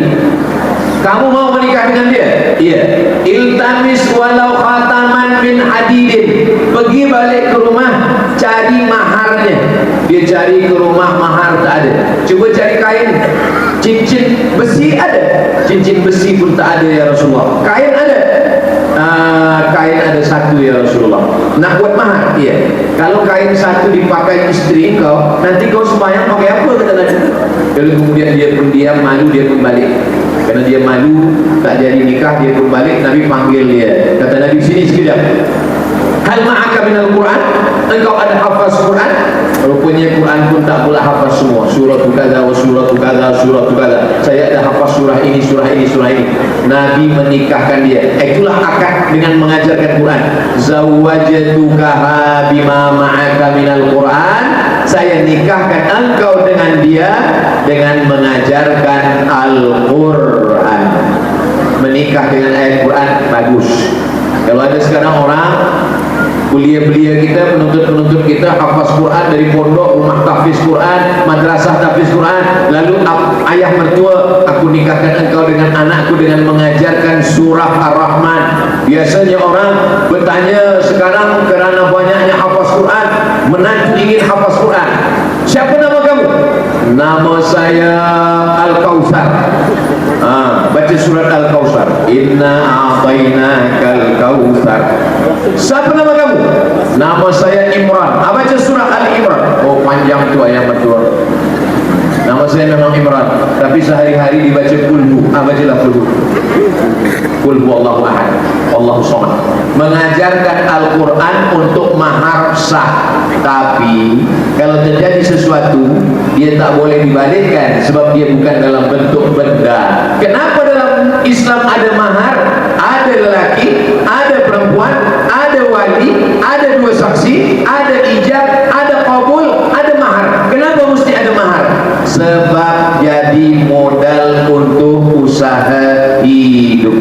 kamu mau menikah dengan dia? Iya. Iltamis walau khataman min hadidin. Pergi balik ke rumah, cari maharnya. Dia cari ke rumah, mahar tak ada. Cuba cari kain, cincin besi ada, cincin besi pun tak ada ya Rasulullah. Kain ada, kain ada satu ya Rasulullah. Nak buat mahar? Iya. Kalau kain satu dipakai istri kau, nanti kau sembahyang pakai apa? Kata Nabi. Lalu kemudian dia pun diam, malu, dia pun balik. Karena dia malu, tak jadi nikah, dia pun balik. Nabi panggil dia. Kata Nabi, sini sekejap. Hal ma'aka minal Quran? Engkau ada hafaz Quran? Rupanya Quran pun tak pula hafaz semua. Surah kada, surah kada, surah kada. Saya ada hafaz surah ini, surah ini, surah ini. Nabi menikahkan dia. Itulah akad dengan mengajarkan Quran. Zawwajtukaha bima ma'aka minal Quran. Saya nikahkan engkau dengan dia dengan mengajarkan Al-Quran. Menikah dengan ayat Quran bagus. Kalau ada sekarang orang belia-belia kita, penuntut-penuntut kita hafaz Quran dari pondok, rumah tahfiz Quran, madrasah tahfiz Quran, lalu ayah mertua, aku nikahkan engkau dengan anakku dengan mengajarkan surah Ar-Rahman. Biasanya orang bertanya sekarang kerana banyaknya hafaz Quran, menantu ingin hafaz Quran. Siapa nama kamu? Nama saya Al-Kautsar. Baca surat Al-Kautsar. Inna a'tainakal kautsar. Siapa nama kamu? Nama saya Imran. Baca surah Al-Imran. Oh, panjang tu ayat betul. Nama saya memang Imran, tapi sehari-hari dibaca kulhu. Bacalah kulhu. Kulhu Allahu ahad, Allahu samad. Mengajarkan Al-Quran untuk mahar sah. Tapi kalau terjadi sesuatu, dia tak boleh dibalikkan sebab dia bukan dalam bentuk benda. Kenapa dalam Islam ada mahar? Ada lelaki, ada perempuan, ada wali, ada dua saksi, ada ijab, ada qabul, ada mahar. Kenapa mesti ada mahar? Sebab jadi modal untuk usaha hidup.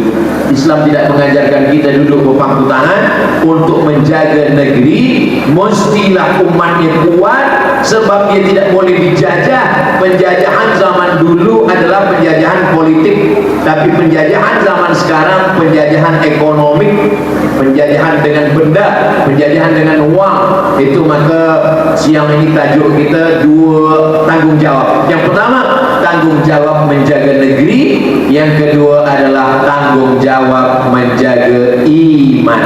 Islam tidak mengajarkan kita duduk berpangku tangan untuk menjaga negeri. Mestilah umatnya kuat sebab dia tidak boleh dijajah. Penjajahan zaman dulu adalah penjajahan politik, tapi penjajahan zaman sekarang penjajahan ekonomi, penjajahan dengan benda, penjajahan dengan uang. Itu maka siang ini tajuk kita dua tanggung jawab. Yang pertama, tanggung jawab menjaga negeri. Yang kedua adalah tanggung jawab menjaga iman.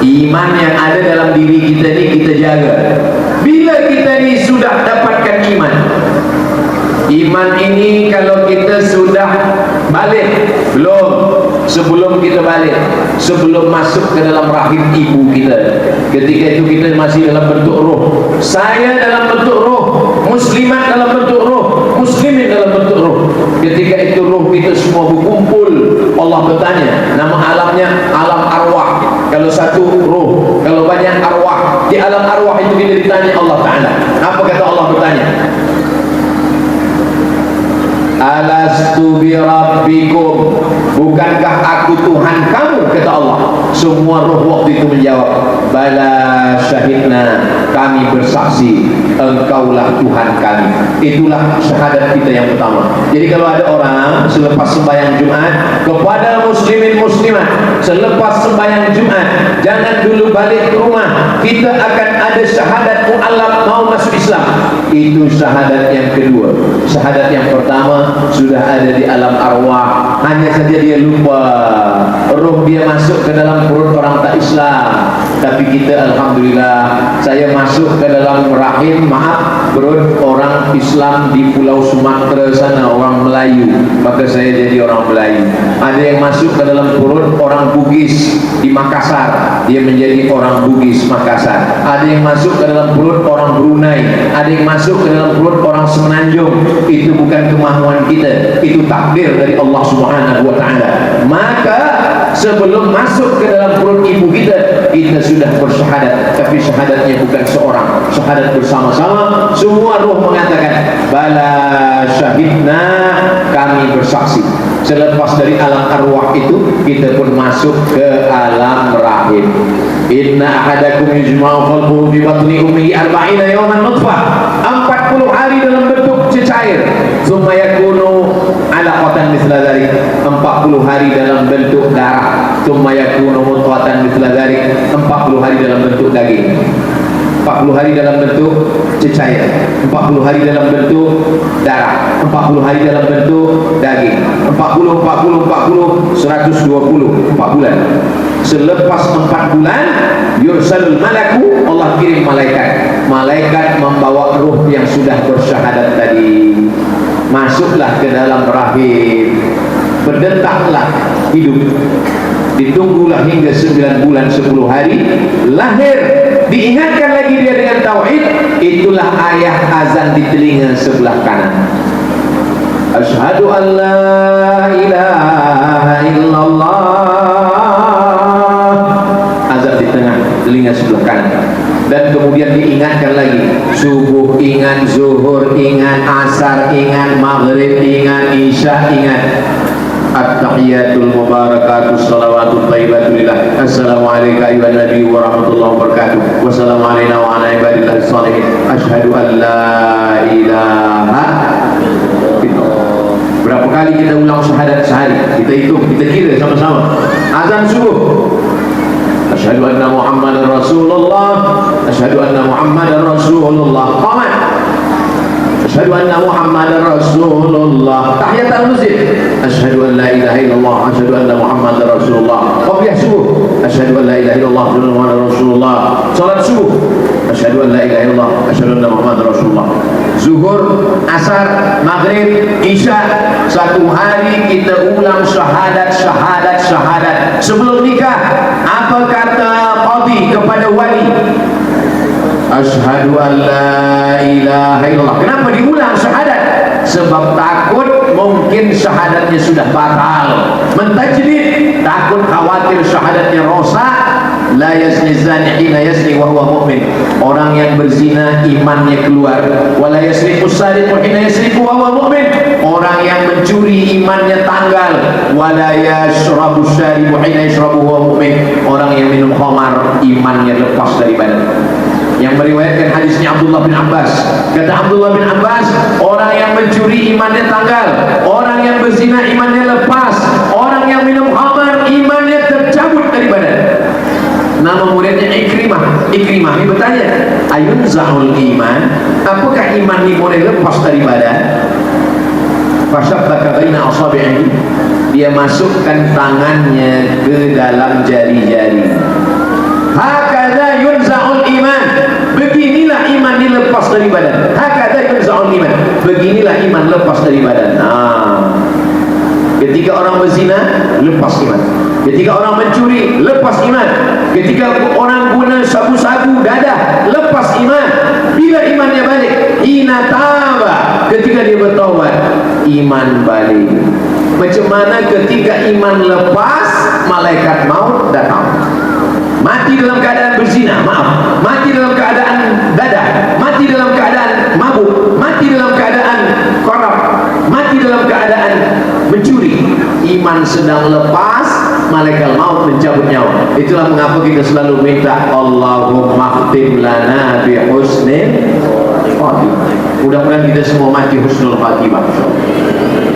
Iman yang ada dalam diri kita ni kita jaga. Bila kita ni sudah dapatkan iman, iman ini kalau kita sudah balik, belum, sebelum kita balik, sebelum masuk ke dalam rahim ibu kita, ketika itu kita masih dalam bentuk roh. Saya dalam bentuk roh, muslimat dalam bentuk roh, muslimin dalam bentuk roh. Ketika itu roh kita semua berkumpul, Allah bertanya, nama alamnya alam arwah. Kalau satu roh, kalau banyak arwah, di alam arwah itu kita ditanya Allah Ta'ala. Apa kata Allah bertanya? Alastu bi rabbikum, bukankah aku Tuhan kamu? Kata Allah. Semua roh waktu itu menjawab, bala syahidna, kami bersaksi engkaulah Tuhan kami. Itulah syahadat kita yang pertama. Jadi kalau ada orang selepas sembahyang Jumat, kepada muslimin muslimat, selepas sembahyang Jumat jangan dulu balik ke rumah, kita akan ada syahadat mu'allaq mau masuk Islam. Itu syahadat yang kedua. Syahadat yang pertama sudah ada di alam arwah, hanya saja dia lupa, roh dia masuk ke dalam perut orang tak Islam. Tapi kita alhamdulillah, saya masuk ke dalam rahim, maaf, perut orang Islam di Pulau Sumatera sana, orang Melayu, maka saya jadi orang Melayu. Ada yang masuk ke dalam perut orang Bugis di Makassar, dia menjadi orang Bugis Makassar. Ada yang masuk ke dalam perut orang Brunei, ada yang masuk ke dalam perut orang Semenanjung. Itu bukan kemahuan kita, itu takdir dari Allah Subhanahu wa Ta'ala. Maka sebelum masuk ke dalam perut ibu kita, kita sudah bersyahadat. Tapi syahadatnya bukan seorang, syahadat bersama-sama. Semua roh mengatakan bala syahidna, kami bersaksi. Selepas dari alam arwah itu, kita pun masuk ke alam rahim. Inna ahadakum yujma'u khalquhu fi batni ummihi 40 yawman nutfah, 40 hari dalam bentuk cecair. Tsumma yakunu 'alaqatan mithla dzalik, 40 hari dalam bentuk darah. Tsumma yakunu mudghatan mithla dzalik, 40 hari dalam bentuk daging. 40 hari dalam bentuk cecair, 40 hari dalam bentuk darah, 40 hari dalam bentuk daging, 40, 120, 4 bulan. Selepas 4 bulan, yursalul malaku, Allah kirim malaikat. Malaikat membawa ruh yang sudah bersyahadat tadi. Masuklah ke dalam rahim. berdetaklah hidup, ditunggulah hingga 9 bulan 10 hari, lahir, diingatkan lagi dia dengan tauhid, itulah ayah azan di telinga sebelah kanan. Asyhadu an la ilaha illallah, azan di tengah telinga sebelah kanan. Dan kemudian diingatkan lagi, subuh ingat, zuhur ingat, asar ingat, maghrib ingat, isya ingat. At-tahiyatul mubarakatuh salawatut thayyibatu lillah. Assalamualaikum ayuhan nabi wa rahmatullahi wa barakatuh. Wassalamu alaina wa ala ibadillahis shalihin. Asyhadu an la ilaha illallah. Berapa kali kita ulang syahadat sehari? Kita hitung, kita kira sama-sama. Azan subuh, asyhadu anna Muhammadar Rasulullah, asyhadu anna Muhammadar Rasulullah. Qamat, asyhadu anna Muhammadar Rasulullah. Tahiyatul masjid, asyhadu an la ilaha illallah, asyhadu anna Muhammadar Rasulullah. Qabliyah subuh, asyhadu an la ilaha illallah, asyhadu anna Muhammadar Rasulullah. Salat subuh, asyhadu an la ilaha illallah, asyhadu anna Muhammadar Rasulullah. Zuhur, asar, maghrib, isya, satu hari kita ulang syahadat. Sebelum nikah, apa kata qadhi kepada wali? Asyhadu an la ilaha illallah. Kenapa diulang syahadat? Sebab takut mungkin syahadatnya sudah batal, mentajdid, takut khawatir syahadatnya rosak. La yazni zani hina yazni wa huwa mu'min. Orang yang berzina imannya keluar. Wa la yasriqu sariqu hina yasriqu wa huwa mu'min. Orang yang mencuri imannya tanggal. Wa la yashrabu syaribu hina yashrabu wa huwa mu'min. Orang yang minum khamar imannya lepas dari badan. Yang meriwayatkan hadisnya Abdullah bin Abbas, kata Abdullah bin Abbas, orang yang mencuri imannya tanggal, orang yang berzina imannya lepas, orang yang minum khamar imannya tercabut dari badan. Nama muridnya Ikrimah ini bertanya, ayun zahul iman, apakah iman ini boleh lepas dari badan? Fasyabbaka baina asabi'i, dia masukkan tangannya ke dalam jari-jari. Hakadha yunza'ul iman, beginilah iman dilepas dari badan. Hakadha yunza'ul iman, beginilah iman lepas dari badan. Ketika orang berzina, lepas iman. Ketika orang mencuri, lepas iman. Ketika orang guna sabu-sabu dadah, lepas iman. Bila imannya balik? Hina taba, ketika dia bertaubat, iman balik. Macam mana ketika iman lepas, malaikat maut datang. Mati dalam keadaan berzina, maaf, mati dalam keadaan dadah, mati dalam keadaan mabuk, mati dalam keadaan korup, mati dalam keadaan mencuri. Iman sedang lepas, malaikat maut mencabut nyawa. Itulah mengapa kita selalu minta Allahumma khtim lana bi husnil khatimah. Mudah-mudahan kita semua mati husnul khatimah.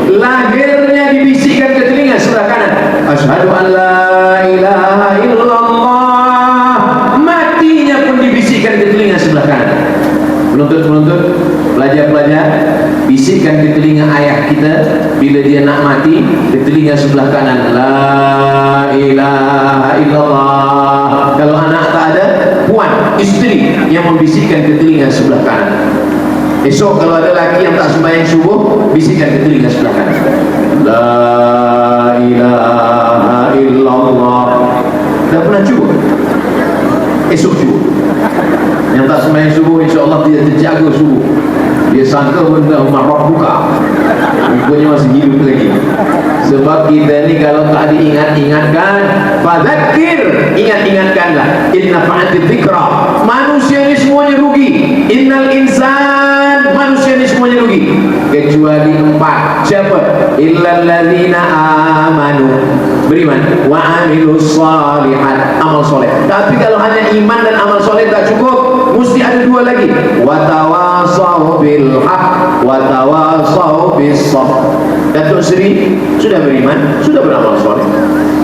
Lahirnya dibisikkan ke telinga sebelah kanan, asyhadu an la ilaha illallah. Matinya pun dibisikkan ke telinga sebelah kanan. Penuntut-penuntut, pelajar-pelajar, bisikkan ke telinga ayah kita bila dia nak mati, ke telinga sebelah kanan, la ilaha illallah. Kalau anak tak ada, puan, isteri yang membisikkan ke telinga sebelah kanan. Esok kalau ada lelaki yang tak sembahyang subuh, bisikkan ke telinga sebelah kanan, la ilaha illallah. Tak pernah cuba? Esok cuba. Yang tak sembahyang subuh, insyaAllah dia terjaga subuh. Dia sangka benda marah buka, rupanya masih hidup lagi. Sebab kita ni kalau tak diingat-ingatkan, fadzakir, ingat-ingatkanlah, inna fa'ati dzikra. Manusia ni semuanya rugi. Innal insan, manusia ni semuanya rugi, kecuali 4. Siapa? Illal ladzina amanu, beriman, wa amilus shalihat, amal soleh. Tapi kalau hanya iman dan amal soleh tak cukup, mesti ada 2 lagi, wa tawassaw bil haq wa tawassaw bis sabr. Datuk Seri sudah beriman, sudah beramal soleh,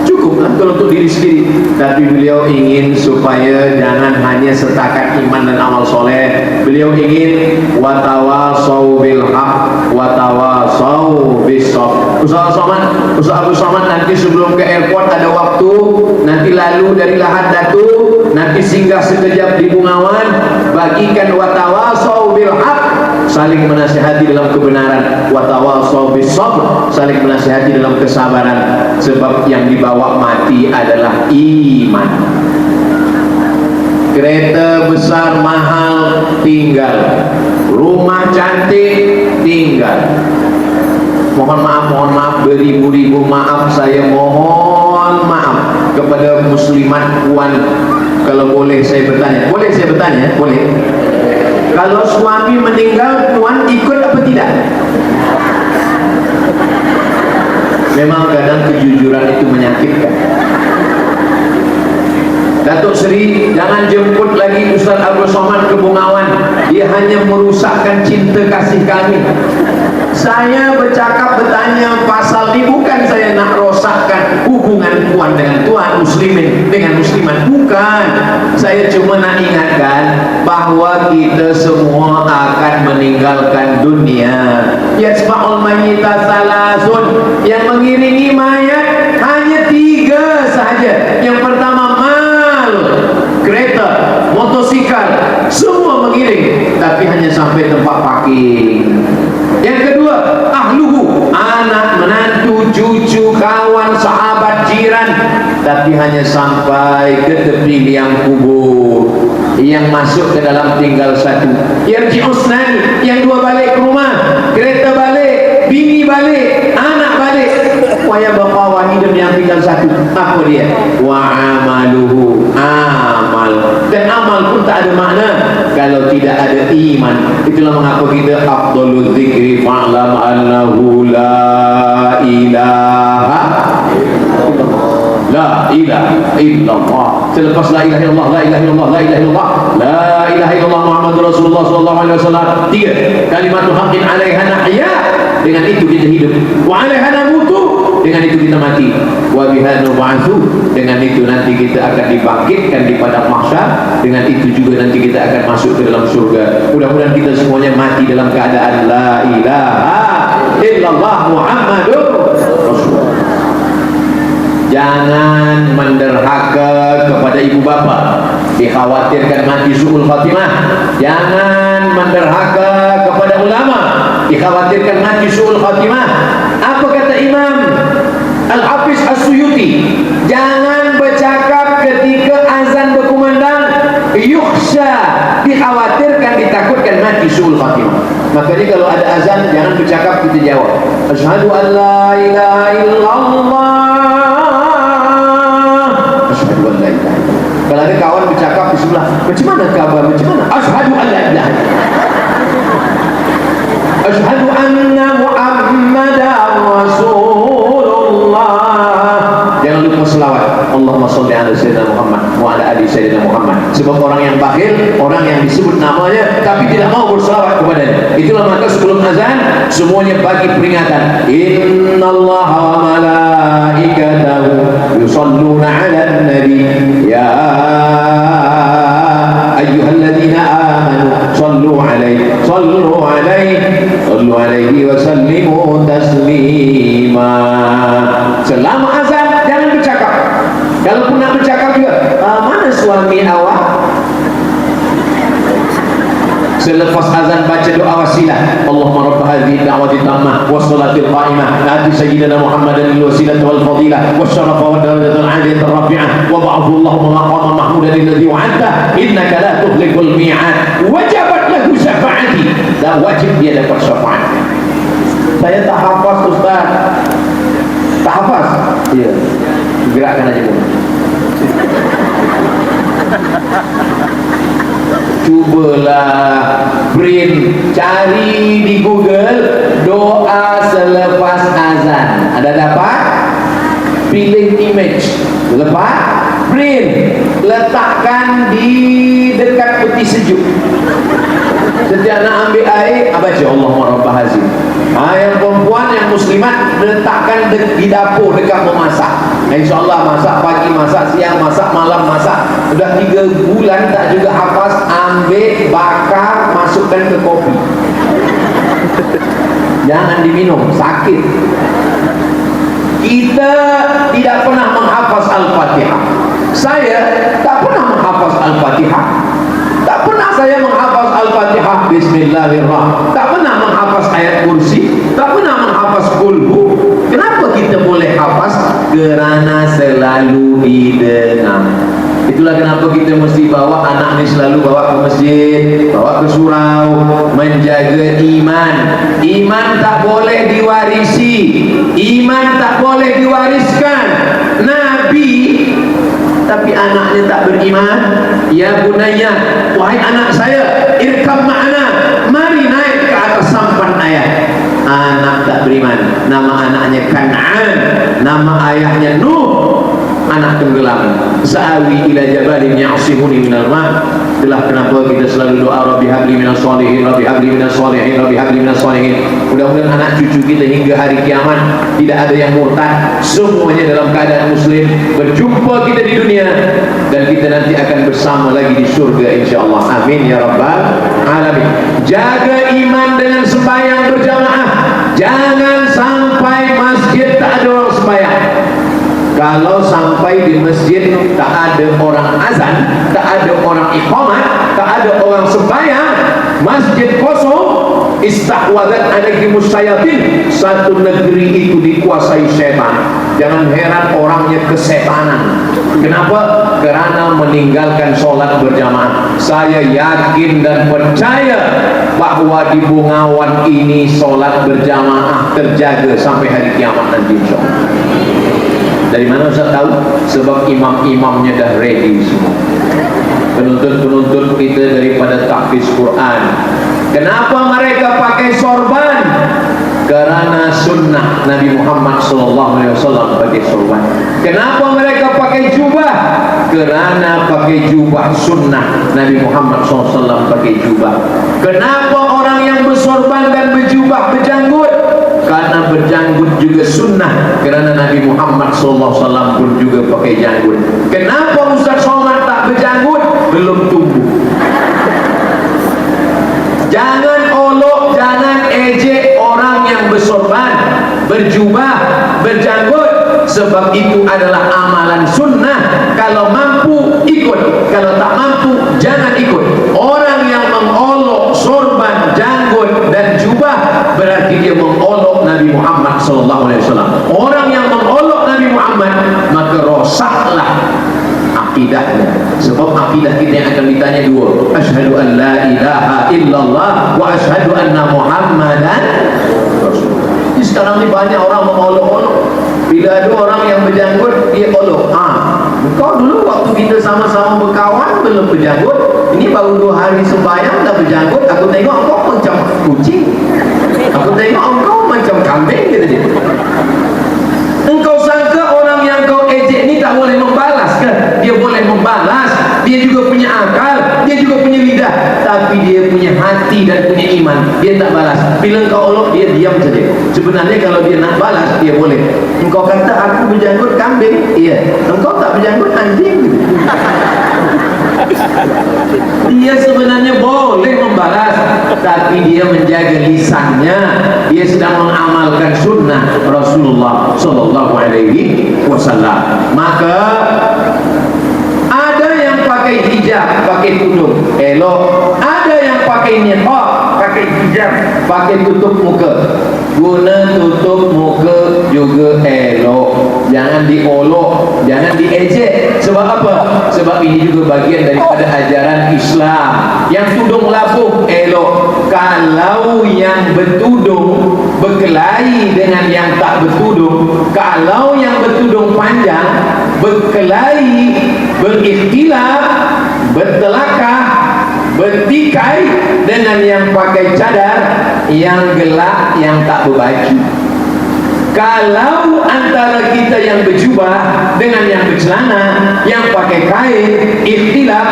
cukuplah kalau untuk diri sendiri. Tapi beliau ingin supaya jangan hanya setakat iman dan amal soleh. Beliau ingin wa tawassaw bil haq wa tawassaw bis sabr. Ustaz Abu Somad nanti sebelum ke airport ada waktu, nanti lalu dari Lahad Datu, nanti singgah sekejap di Bungawan, bagikan wa tawassaw bil haq saling menasihati dalam kebenaran, wa tawassaw bis sabr, saling menasihati dalam kesabaran, sebab yang dibawa mati adalah iman. Kereta besar mahal tinggal, rumah cantik tinggal. Mohon maaf beribu-ribu maaf, saya mohon maaf kepada muslimat puan. Kalau boleh saya bertanya, boleh? Kalau suami meninggal, puan ikut apa tidak? Memang kadang kejujuran itu menyakitkan. Datuk Seri, jangan jemput lagi Ustaz Abdul Somad ke Bungawan. Dia hanya merusakkan cinta kasih kami. Saya bertanya pasal ini bukan saya nak rosakkan hubungan puan dengan tuan, muslimin dengan muslimat, bukan. Saya cuma nak ingatkan bahawa kita semua akan meninggalkan dunia. Yasma'ul mayyita salasun, yang mengiringi mayat hanya 3 sahaja. Yang pertama mal, kereta, motosikal, semua mengiring, tapi hanya sampai tempat parking. Yang kedua, ahluhu, anak, menantu, cucu, kawan, sahabat, jiran, tapi hanya sampai ke tepi liang kubur. Yang masuk ke dalam tinggal 1. Yarji'usnani, yang 2 balik ke rumah, kereta balik, bini balik, anak balik. Waya baqa wahidun, yang tinggal 1. Apa dia? Wa amaluhu, amal. Dan amal pun tak ada makna kalau tidak ada iman. Itulah mengapa kita afdalul zikri fa'lam annahu la ilaha illallah. Selepas la ilaha illallah, la ilaha illallah, la ilaha illallah, la ilaha illallah Muhammadur Rasulullah sallallahu alaihi wasallam. 3 kalimat haqqin 'alaiha nahya, dengan itu kita hidup. Wa 'alaiha namutu, dengan itu kita mati. Wa biha nub'atsu, dengan itu nanti kita akan dibangkitkan di padang mahsyar. Dengan itu juga nanti kita akan masuk ke dalam surga. Mudah-mudahan kita semuanya mati dalam keadaan la ilaha illallah Muhammadur Rasulullah. Jangan menderhaka kepada ibu bapa, dikhawatirkan mati su'ul khatimah. Jangan menderhaka kepada ulama, dikhawatirkan mati su'ul khatimah. Apa kata Imam Al-Hafiz As-Suyuti? Jangan bercakap ketika azan berkumandang, yukhsha, dikhawatirkan, ditakutkan mati su'ul khatimah. Makanya kalau ada azan, jangan bercakap, kita jawab asyhadu an la ilaha illallah, asyhadu an la ilaha illallah. Kalau ada kawan bercakap di sebelah, macam mana kabar, macam mana? Asyhadu an la ilaha illallah, asyhadu anna Muhammadar Rasulullah. Jangan lupa selawat, Allahumma sholli ala sayyidina Muhammad wa ala ali sayyidina Muhammad. Sebab orang yang bakhil, orang yang disebut namanya tapi tidak mau berselawat kepadanya. Itulah maka sebelum azan semuanya bagi peringatan. Innallaha wa malaikatahu yusholluna 'alan nabi ya ayyuhalladzina amanu shallu 'alaihi wa sallimu taslima. Selama azan jangan bercakap. Kalau pun nak bercakap juga, mana suami awak? Selepas azan baca doa wasilah. Allahumma rabb hadhihi da'wati tammah was salatil qa'imah ati sayyidina Muhammadan al wasilata wal fadilah wasyarafa wad darajatul 'aliyah rafi'ah wa ba'athu Allahumma maqaman mahmudan alladhi wa'adta innaka la tukhliqul mi'ad wajabat lahu syafa'ati. Dan wajib dia dapat syafaat. Saya tak hafaz Ustaz. Tak hafaz? Ya. Gerakkan aja pun. Cubalah print, cari di Google doa selepas azan. Ada dapat? Pilih image, lepas print, letakkan di dekat peti sejuk. Setiap nak ambil air, baca Allahumma rabb hazim. Yang perempuan, yang muslimat, letakkan di dapur dekat memasak. InsyaAllah masak pagi, masak siang, masak malam, masak. Sudah 3 bulan tak juga hafaz, ambil, bakar, masukkan ke kopi. Jangan diminum, sakit. Kita tidak pernah menghafaz Al-Fatihah. Saya tak pernah menghafaz Al-Fatihah. Tak Tak pernah saya menghafaz Al-Fatihah Bismillahirrahmanirrahim, tak pernah menghafaz ayat kursi, tak pernah menghafaz kulhu. Kenapa kita boleh hafaz? Kerana selalu didengar. Itulah kenapa kita mesti bawa anak ni, selalu bawa ke masjid, bawa ke surau, menjaga iman. Iman tak boleh diwarisi, iman tak boleh diwariskan. Nabi tapi anaknya tak beriman. Ya bunayya, wahai anak saya, irkab ma'ana, mari naik ke atas sampan ayah. Anak tak beriman. Nama anaknya Kan'an, nama ayahnya Nuh. Anak tenggelam. Sa'awi ila jabalin ya'simuni minal ma'. Itulah kenapa kita selalu doa, Rabbi habli minas sholihin, Rabbi habli minas sholihin, Rabbi habli minas sholihin. Mudah-mudahan anak cucu kita hingga hari kiamat tidak ada yang murtad, semuanya dalam keadaan muslim. Berjumpa kita di dunia dan kita nanti akan bersama lagi di surga insyaallah. Amin ya rabbal alamin. Jaga iman dengan sembahyang berjamaah. Jangan sampai masjid tak ada orang sembahyang. Kalau sampai di masjid tak ada orang azan, tak ada orang iqamat, tak ada orang sembahyang, masjid kosong, istahwadat alaihimus syayatin, satu negeri itu dikuasai setan. Jangan heran orangnya kesetanan. Kenapa? Karena meninggalkan sholat berjamaah. Saya yakin dan percaya bahwa di Bungawan ini sholat berjamaah terjaga sampai hari kiamat nanti insyaallah. Dari mana Ustaz tahu? Sebab imam-imamnya dah ready semua. Penuntut-penuntut kita daripada tahfiz Quran. Kenapa mereka pakai sorban? Karena sunnah Nabi Muhammad SAW pakai sorban. Kenapa mereka pakai jubah? Karena pakai jubah sunnah Nabi Muhammad SAW pakai jubah. Kenapa orang yang bersorban dan berjubah berjanggut? Karena berjanggut juga sunnah, kerana Nabi Muhammad SAW pun juga pakai janggut. Kenapa Ustaz Somad tak berjanggut? Belum tumbuh. Jangan olok, jangan ejek orang yang bersorban, berjubah, berjanggut. Sebab itu adalah amalan sunnah. Kalau mampu ikut, kalau tak mampu jangan ikut. Orang yang mengolok sorban, janggut dan jubah berarti dia mengolok Nabi Muhammad SAW. Orang yang mengolok Nabi Muhammad maka rosaklah akidahnya. Sebab akidah kita yang akan ditanya dua, asyhadu an la ilaha illallah wa asyhadu anna muhammadan rasulullah. Sekarang ni banyak orang mengolok-olok. Bila ada orang yang berjanggut, dia olok. Kau dulu waktu kita sama-sama berkawan belum berjanggut, ini baru 2 hari sembahyang dah berjanggut. Aku tengok kau macam kucing, aku tengok kau macam kambing, kata dia. Engkau sangka orang yang kau ejek ni tak boleh membalas kan? Dia boleh membalas. Dia juga punya akal, dia juga punya lidah, tapi dia punya hati dan punya iman. Dia tak balas. Bila engkau olok, dia diam saja. Sebenarnya kalau dia nak balas, dia boleh. Engkau kata aku berjanggut kambing, iya. Engkau tak berjanggut anjing. Dia sebenarnya boleh membalas, tapi dia menjaga lisannya. Dia sedang mengamalkan sunnah Rasulullah SAW. Maka ada yang pakai hijab, pakai tudung, elok. Ada yang pakai niqab, pakai hijab, pakai tutup muka. Guna tutup muka juga elok. Jangan diolok, jangan diejek. Sebab apa? Sebab ini juga bagian daripada ajaran Islam. Yang tudung labuh elok. Kalau yang bertudung berkelahi dengan yang tak bertudung, kalau yang bertudung panjang berkelahi, berikhtilaf, bertelakah, bertikai dengan yang pakai cadar, yang gelap, yang tak berbaju. Kalau antara kita yang berjubah dengan yang bercelana, yang pakai kain, ikhtilaf,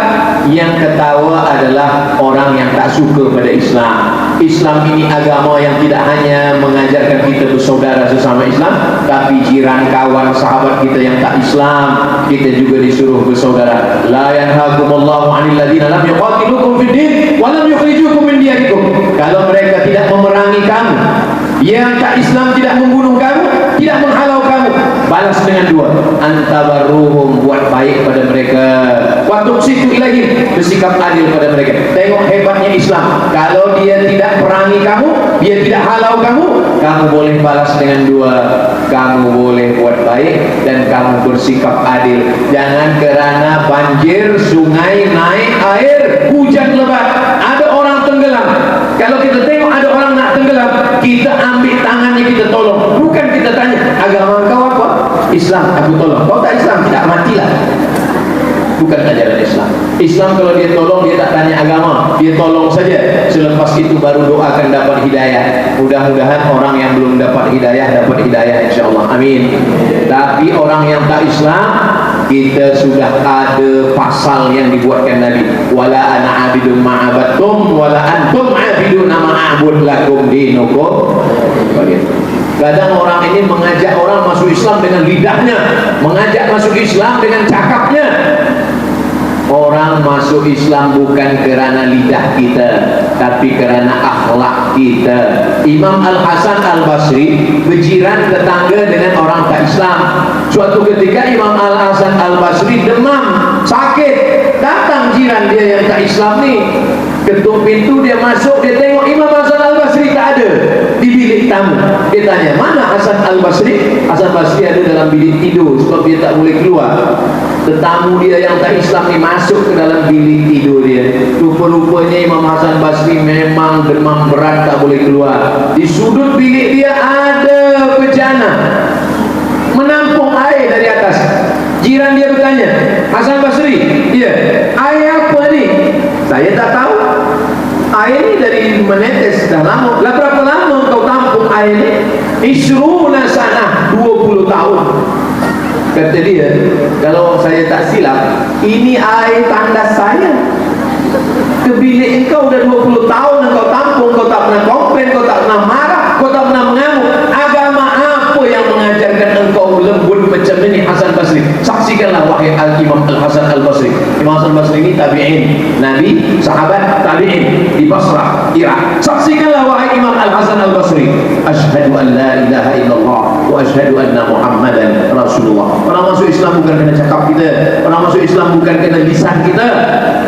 yang ketawa adalah orang yang tak suka pada Islam. Islam ini agama yang tidak hanya mengajarkan kita bersaudara sesama Islam, tapi jiran, kawan, sahabat kita yang tak Islam, kita juga disuruh bersaudara. La yanhakumullahu 'anil ladzina lam yuqatilukum fid din wa lam yukhrijukum min diyarikum. Kalau mereka tidak memerangi kamu, yang tak Islam tidak membunuh kamu, tidak menghalau kamu, balas dengan dua. Antabarruhum, buat baik pada mereka, wa tuqsitu ilaihim, bersikap adil pada mereka. Tengok hebatnya Islam. Kalau dia tidak perangi kamu, dia tidak halau kamu, kamu boleh balas dengan dua. Kamu boleh buat baik dan kamu bersikap adil. Jangan kerana banjir, sungai naik air, hujan lebat, ada orang tenggelam, kalau kita tengok ada orang nak tenggelam, kita ambil tangannya, kita tolong. Bukan kita tanya, agama kau apa? Islam, aku tolong. Kau tak Islam, tidak, matilah. Bukan ajaran Islam. Islam kalau dia tolong, dia tak tanya agama, dia tolong saja. Selepas itu baru doakan dapat hidayah. Mudah-mudahan orang yang belum dapat hidayah insyaAllah, amin. Tapi orang yang tak Islam, kita sudah ada pasal yang dibuatkan Nabi, wala ana abidun ma'abattum wala antum abidun ma'abud lakum dinukum. Kadang orang ini mengajak orang masuk Islam dengan lidahnya, mengajak masuk Islam dengan cakapnya. Orang masuk Islam bukan kerana lidah kita, tapi kerana akhlak kita. Imam Al-Hasan Al-Basri berjiran tetangga dengan orang tak Islam. Suatu ketika Imam Al-Hasan Al-Basri demam, sakit. Datang jiran dia yang tak Islam ni, ketuk pintu, dia masuk, dia tengok Imam Hasan Al-Basri tak ada di bilik tamu. Dia tanya, mana Hasan Al-Basri? Hasan Basri ada dalam bilik tidur sebab dia tak boleh keluar. Tetamu dia yang tak Islam ni masuk ke dalam bilik tidur dia. Rupa-rupanya Imam Hasan Basri memang demam berat, tak boleh keluar. Di sudut bilik dia ada bejana menampung air dari atas. Jiran dia bertanya, Hasan Basri, iya, air apa ni? Saya tak tahu. Air ni dari menetes dah lama. Lah berapa lama kau tampung air ni? Isruna sana, 20 tahun. Kata dia, kalau saya tak silap, ini air tandas saya. Ke bilik engkau dah 20 tahun engkau tampung, kau tak pernah komplain, kau tak pernah marah, kau tak pernah mengamuk. Agama apa yang mengajarkan engkau lembut macam ini, Hasan Basri? Saksikanlah wahai Imam Al-Hasan Al-Basri. Imam Hasan Basri ini tabi'in, Nabi, sahabat, tabi'in di Basrah, Irak. Saksikanlah wahai Imam Al-Hasan Al-Basri. Asyhadu an la ilaha illallah wa asyhadu anna Muhammadan Rasulullah. Orang masuk Islam bukan kerana cakap kita, orang masuk Islam bukan kerana lisan kita,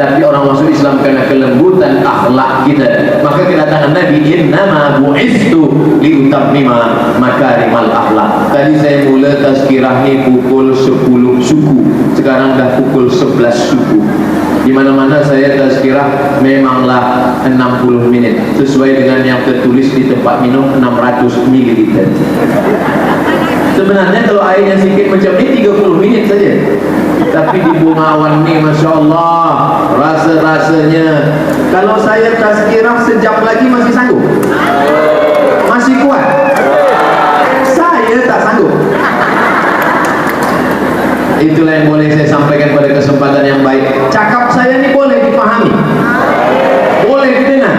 tapi orang masuk Islam kerana kelembutan akhlak kita. Maka kedatangan Nabi, innama bu'istu liutammima makarimal akhlak. Tadi saya mula tazkirah ni pukul 10 suku, sekarang dah pukul 11 suku. Di mana-mana saya tazkirah memanglah 60 minit sesuai dengan yang tertulis di tempat minum 600 ml. Sebenarnya kalau airnya sikit macam ni 30 minit saja. Tapi di Bungawan ni Masya Allah, rasa-rasanya kalau saya tazkirah sejam lagi masih sanggup? Masih kuat? Saya tak sanggup. Itulah yang boleh saya sampaikan pada kesempatan yang baik. Cakap saya ni boleh dipahami, boleh didengar.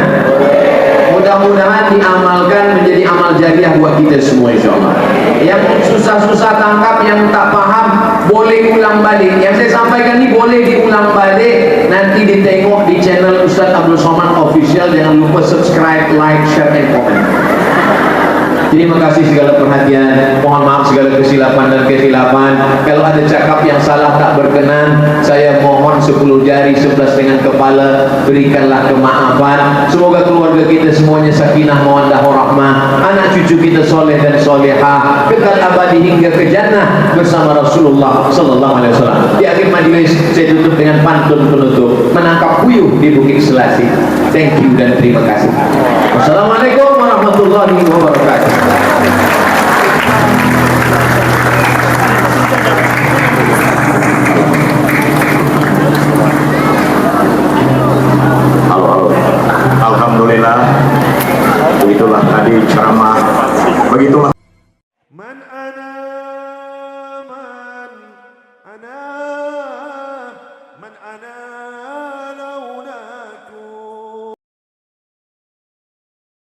Mudah-mudahan diamalkan menjadi amal jariah buat kita semua insyaAllah. Yang susah-susah tangkap, yang tak faham, boleh ulang balik. Yang saya sampaikan ni boleh diulang balik, nanti ditengok di channel Ustaz Abdul Somad Official. Jangan lupa subscribe, like, share, and comment. Terima kasih segala perhatian. Mohon maaf segala kesilapan dan kesilapan. Kalau ada cakap yang salah tak berkenan, saya mohon 10 jari 11 dengan kepala, berikanlah kemaafan. Semoga keluarga kita semuanya sakinah mawaddah warahmah, anak cucu kita soleh dan solehah, kekal abadi hingga ke jannah bersama Rasulullah sallallahu alaihi wasallam. Di akhir majlis saya tutup dengan pantun penutup, menangkap puyuh di Bukit Selasih. Thank you dan terima kasih. Wassalamualaikum warahmatullahi wabarakatuh.